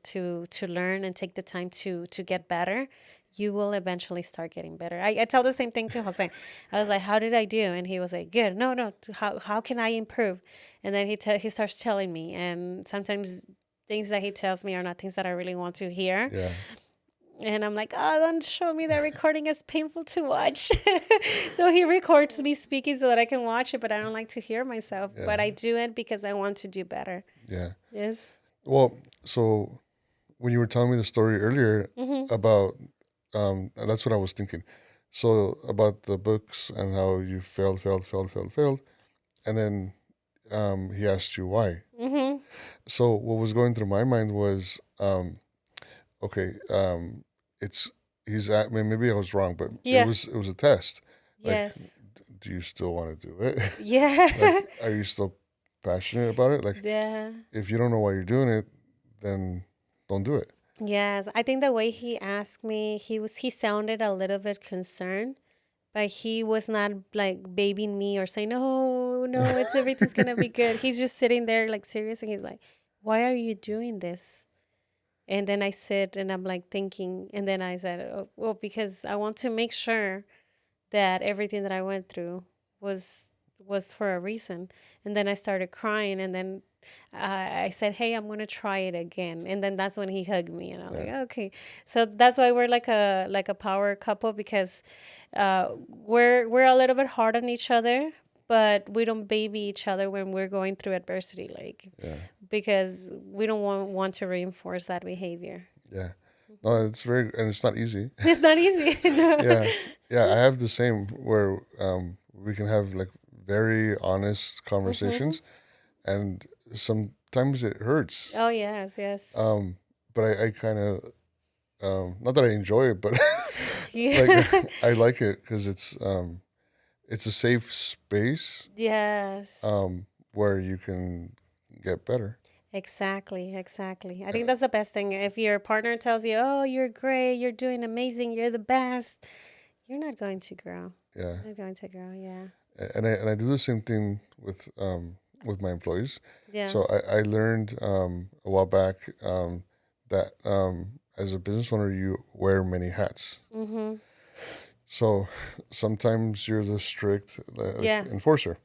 learn and take the time to get better, you will eventually start getting better. I tell the same thing to Jose. I was like, "How did I do?" And he was like, "Good. No, no. How can I improve?" And then he starts telling me, and sometimes things that he tells me are not things that I really want to hear. Yeah. And I'm like, "Oh, don't show me that recording is painful to watch." So he records me speaking so that I can watch it, but I don't like to hear myself. Yeah. But I do it because I want to do better. Yeah. Yes. Well, so when you were telling me the story earlier Mm-hmm. about, that's what I was thinking. So about the books and how you failed, and then he asked you why. Mm-hmm. So what was going through my mind was, okay, it's he's at maybe I was wrong, but Yeah. it was a test. Like, Yes. do you still want to do it? Like, Yeah. are you still passionate about it? Like, Yeah. if you don't know why you're doing it, then don't do it. Yes, I think the way he asked me, he sounded a little bit concerned, but he was not like babying me or saying, "No, no, it's everything's gonna be good." He's just sitting there like serious, and he's like, "Why are you doing this?" And then I sit and I'm like thinking, and then I said, oh, "Well, because I want to make sure that everything that I went through was was for a reason." And then I started crying, and then I said, "Hey, I'm gonna try it again." And then that's when he hugged me, and I'm like, Yeah, "Okay." So that's why we're like a power couple, because we're a little bit hard on each other, but we don't baby each other when we're going through adversity, like, yeah, because we don't want to reinforce that behavior. yeah. No, it's very and it's not easy. It's not easy. No. Yeah, yeah. I have the same where we can have like very honest Mm-hmm. conversations, and sometimes it hurts. Oh yes, yes. Um, but I kind of not that I enjoy it, but like Yeah. I like it because it's a safe space Yes. where you can get better. Exactly, exactly. I Uh, think that's the best thing. If your partner tells you, "Oh, you're great, you're doing amazing, you're the best," you're not going to grow. Yeah, You're not going to grow. Yeah. and I do the same thing with my employees. Yeah. So I learned a while back that as a business owner you wear many hats. Mm-hmm. So sometimes you're the strict like Yeah. enforcer,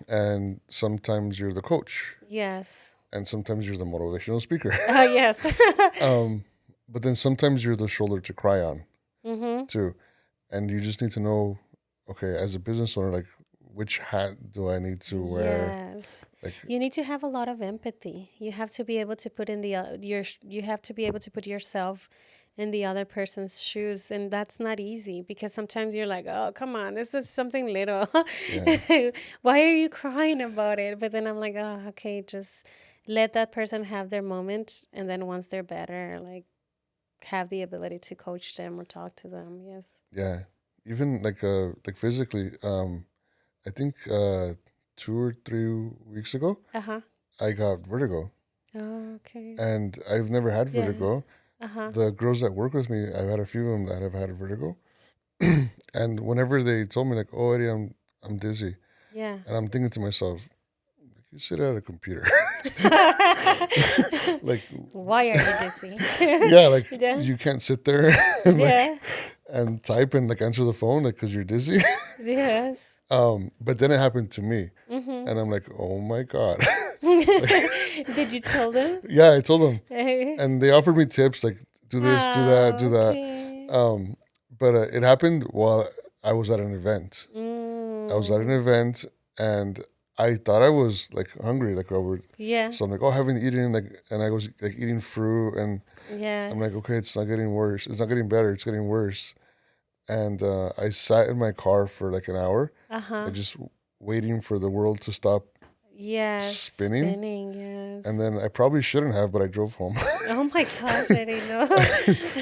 and sometimes you're the coach, Yes. and sometimes you're the motivational speaker. Oh, yes. um, but then sometimes you're the shoulder to cry on Mm-hmm. too, and you just need to know, okay, as a business owner, like which hat do I need to wear? Yes. Like, You need to have a lot of empathy. You have to be able to put in you have to be able to put yourself in the other person's shoes, and that's not easy, because sometimes you're like, "Oh, come on, this is something little. yeah, Why are you crying about it?" But then I'm like, "Oh, okay, just let that person have their moment, and then once they're better, like, have the ability to coach them or talk to them." Yes. yeah, even like physically. I think 2 or 3 weeks ago, Uh-huh. I got vertigo, Oh, okay. and I've never had Yeah. vertigo. Uh-huh. The girls that work with me, I've had a few of them that have had vertigo, and whenever they told me like, "Oh, Eddie, I'm dizzy," Yeah. and I'm thinking to myself, you sit at a computer. Like, Why are you dizzy? yeah, like Yeah. you can't sit there and Yeah. and type and like answer the phone like because you're dizzy. Yes. But then it happened to me, Mm-hmm. and I'm like, oh my god. Did you tell them? Yeah, I told them, and they offered me tips like do this, do that, do Oh, that. okay. Um, but it happened while I was at an event. I was at an Mm. event, and I thought I was like hungry, like over. Yeah. So I'm like, oh, I haven't eaten, like, and I was like eating fruit, and I'm like, Yes. okay, it's not getting worse. It's not getting better. It's getting worse. And I sat in my car for like an hour, Uh-huh. just waiting for the world to stop Yes. spinning. Spinning, yes. And then I probably shouldn't have, but I drove home. Oh my gosh, I didn't know.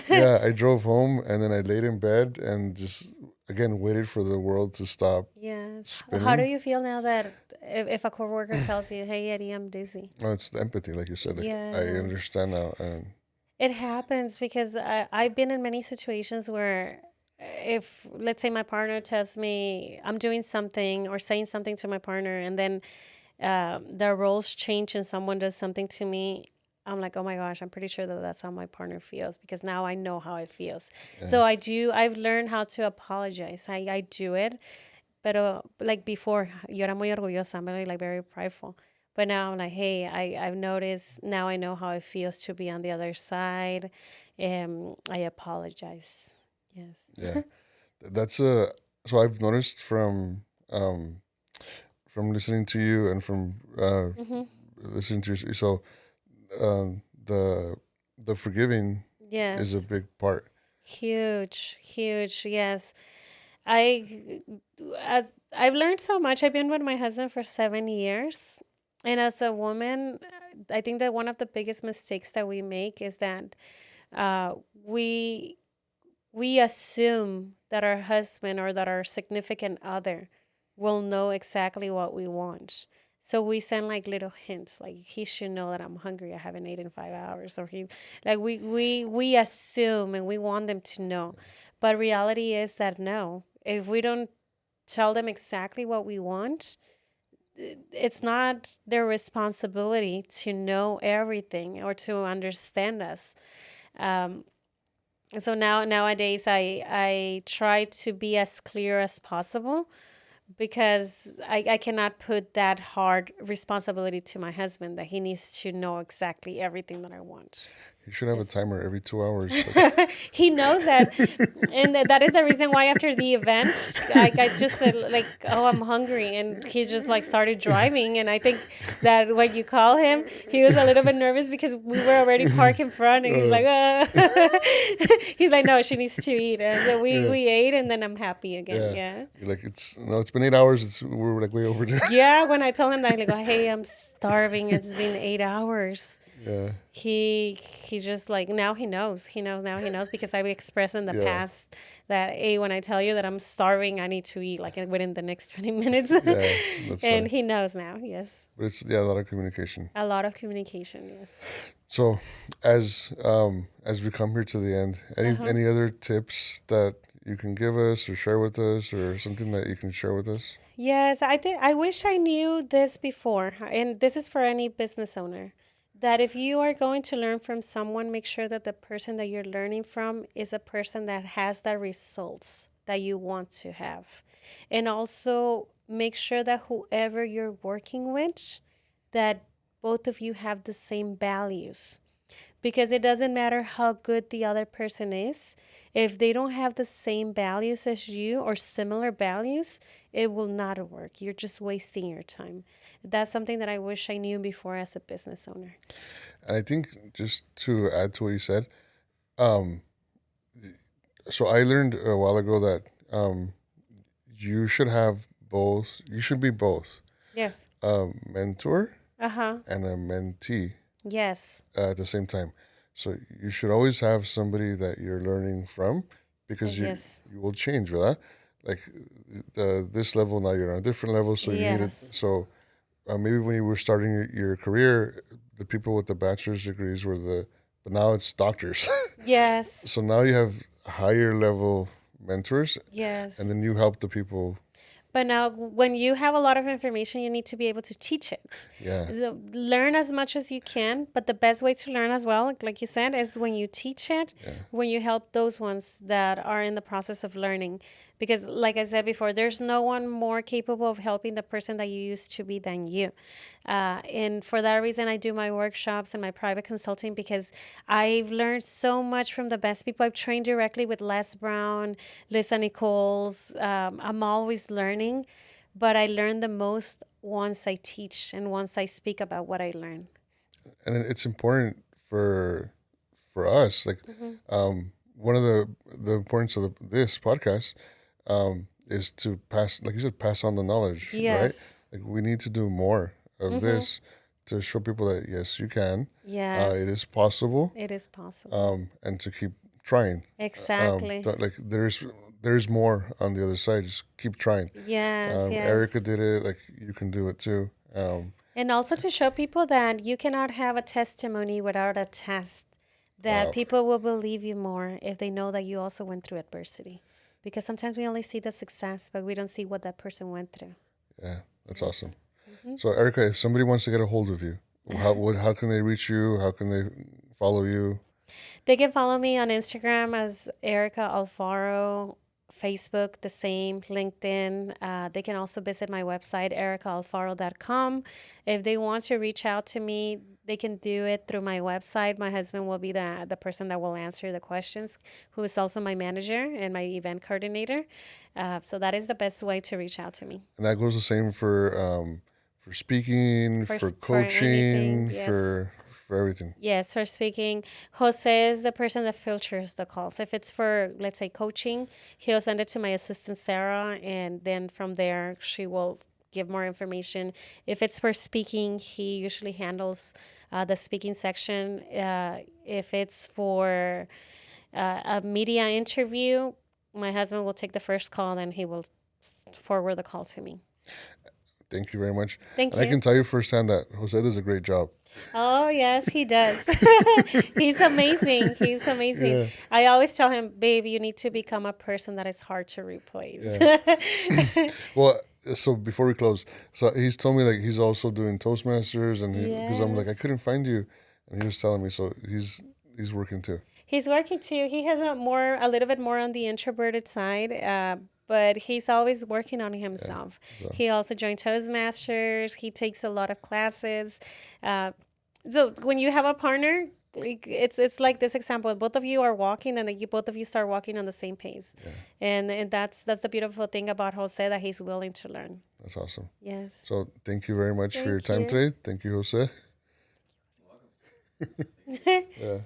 Yeah, I drove home, and then I laid in bed and just again waited for the world to stop Yes. How do spinning. you feel now that if a coworker tells you, "Hey, Eddie, I'm dizzy"? No, it's the empathy, like you said. Like I Yes. understand now, and It happens because I've been in many situations where if, let's say, my partner tells me I'm doing something or saying something to my partner, and then their roles change and someone does something to me, I'm like, oh my gosh, I'm pretty sure that that's how my partner feels because now I know how it feels. yeah, So I've learned how to apologize. I do it. But like before, yo era muy orgullosa. I'm really like very prideful. But now I'm like, hey, I've noticed, now I know how it feels to be on the other side. I apologize. Yes. yeah. That's a so I've noticed from listening to you and from Mm-hmm. listening to you. So the forgiving is a Yes. big part. Huge, huge. Yes. I, as I've learned so much. I've been with my husband for 7 years. And as a woman, I think that one of the biggest mistakes that we make is that uh, we we assume that our husband or that our significant other will know exactly what we want. So we send like little hints, like he should know that I'm hungry. I haven't eaten in 5 hours, or he, like we assume and we want them to know, but reality is that no. If we don't tell them exactly what we want, it's not their responsibility to know everything or to understand us. Um, so nowadays I try to be as clear as possible because I cannot put that hard responsibility to my husband that he needs to know exactly everything that I want. You should have a Yes. timer every 2 hours. Like, He knows that, and that is the reason why after the event I just said like, oh, I'm hungry, and he just like started driving. And I think that when you call him, he was a little bit nervous because we were already parked in front, and he's uh, like, he's like, no, she needs to eat. And so yeah, we ate, and then I'm happy again. yeah. Yeah. You're like it's no, it's been 8 hours. We're like way over there. Yeah, when I told him that, I go, hey, I'm starving. It's been 8 hours. Yeah, He just like, now he knows. Now he knows because I've expressed in the yeah, past that, hey, when I tell you that I'm starving, I need to eat like within the next 20 minutes. yeah. That's And funny. he knows now. Yes. But it's yeah, a lot of communication. A lot of communication. Yes. So, as we come here to the end, Uh-huh. any other tips that you can give us or share with us, or something that you can share with us? Yes, I think I wish I knew this before, and this is for any business owner. That if you are going to learn from someone, make sure that the person that you're learning from is a person that has the results that you want to have. And also make sure that whoever you're working with, that both of you have the same values, because it doesn't matter how good the other person is. If they don't have the same values as you or similar values, it will not work. You're just wasting your time. That's something that I wish I knew before as a business owner. And I think just to add to what you said, um, so I learned a while ago that you should have both. You should be both Yes. a mentor Uh-huh. and a mentee Yes. at the same time. So you should always have somebody that you're learning from because Yes. you will change, right? Like this level now you're on a different level, so you need it. Yes. So maybe when you were starting your career, the people with the bachelor's degrees were but now it's doctors. Yes. So now you have higher level mentors, and Yes. then you help the people. But now, when you have a lot of information, you need to be able to teach it. Yeah. So learn as much as you can, but the best way to learn as well, like you said, is when you teach it, Yeah. when you help those ones that are in the process of learning. Because, like I said before, there's no one more capable of helping the person that you used to be than you. And for that reason, I do my workshops and my private consulting because I've learned so much from the best people. I've trained directly with Les Brown, Lisa Nichols. I'm always learning, but I learn the most once I teach and once I speak about what I learn. And it's important for us, like, one of the importance of this podcast, is to pass, like you said, pass on the knowledge, right? Yes. Like, we need to do more of this to show people that yes, you can, it Yes. is possible, It is possible. and to keep trying. Exactly. Like, there's more on the other side. Just keep trying. Yes, Erica yes. did it. Like, you can do it too. And also to show people that you cannot have a testimony without a test, that Wow. people will believe you more if they know that you also went through adversity. Because sometimes we only see the success, but we don't see what that person went through. Yeah, that's Yes. awesome. So, Erica, if somebody wants to get a hold of you, how can they reach you? How can they follow you? They can follow me on Instagram as Erica Alfaro, Facebook, the same, LinkedIn. They can also visit my website, ericaalfaro.com. If they want to reach out to me, they can do it through my website. My husband will be the person that will answer the questions, who is also my manager and my event coordinator. So that is the best way to reach out to me. And that goes the same for speaking, for For anything, coaching, yes. for everything. Yes, for speaking. Jose is the person that filters the calls. If it's for, let's say, coaching, he'll send it to my assistant, Sarah, and then from there, she will give more information. If it's for speaking, he usually handles the speaking section. If it's for a media interview, my husband will take the first call, then he will forward the call to me. Thank you very much. Thank And I you. can tell you firsthand that Jose does a great job. Oh, yes, he does. He's amazing. He's amazing. Yeah. I always tell him, babe, you need to become a person that is hard to replace. Yeah. Well, so before we close, so he's told me like he's also doing Toastmasters, and because I'm like, I Yes. couldn't find you, and he was telling me, so he's working too. He's working too. He has a little bit more on the introverted side, but he's always working on himself. So He also joined Toastmasters. He takes a lot of classes. Uh, so when you have a partner, like it's like this example. Both of you are walking, and then you both of you start walking on the same pace, yeah, and that's the beautiful thing about Jose, that he's willing to learn. that's awesome. Yes. So thank you very much for your Thank time you. today. Thank you, Jose. Yeah.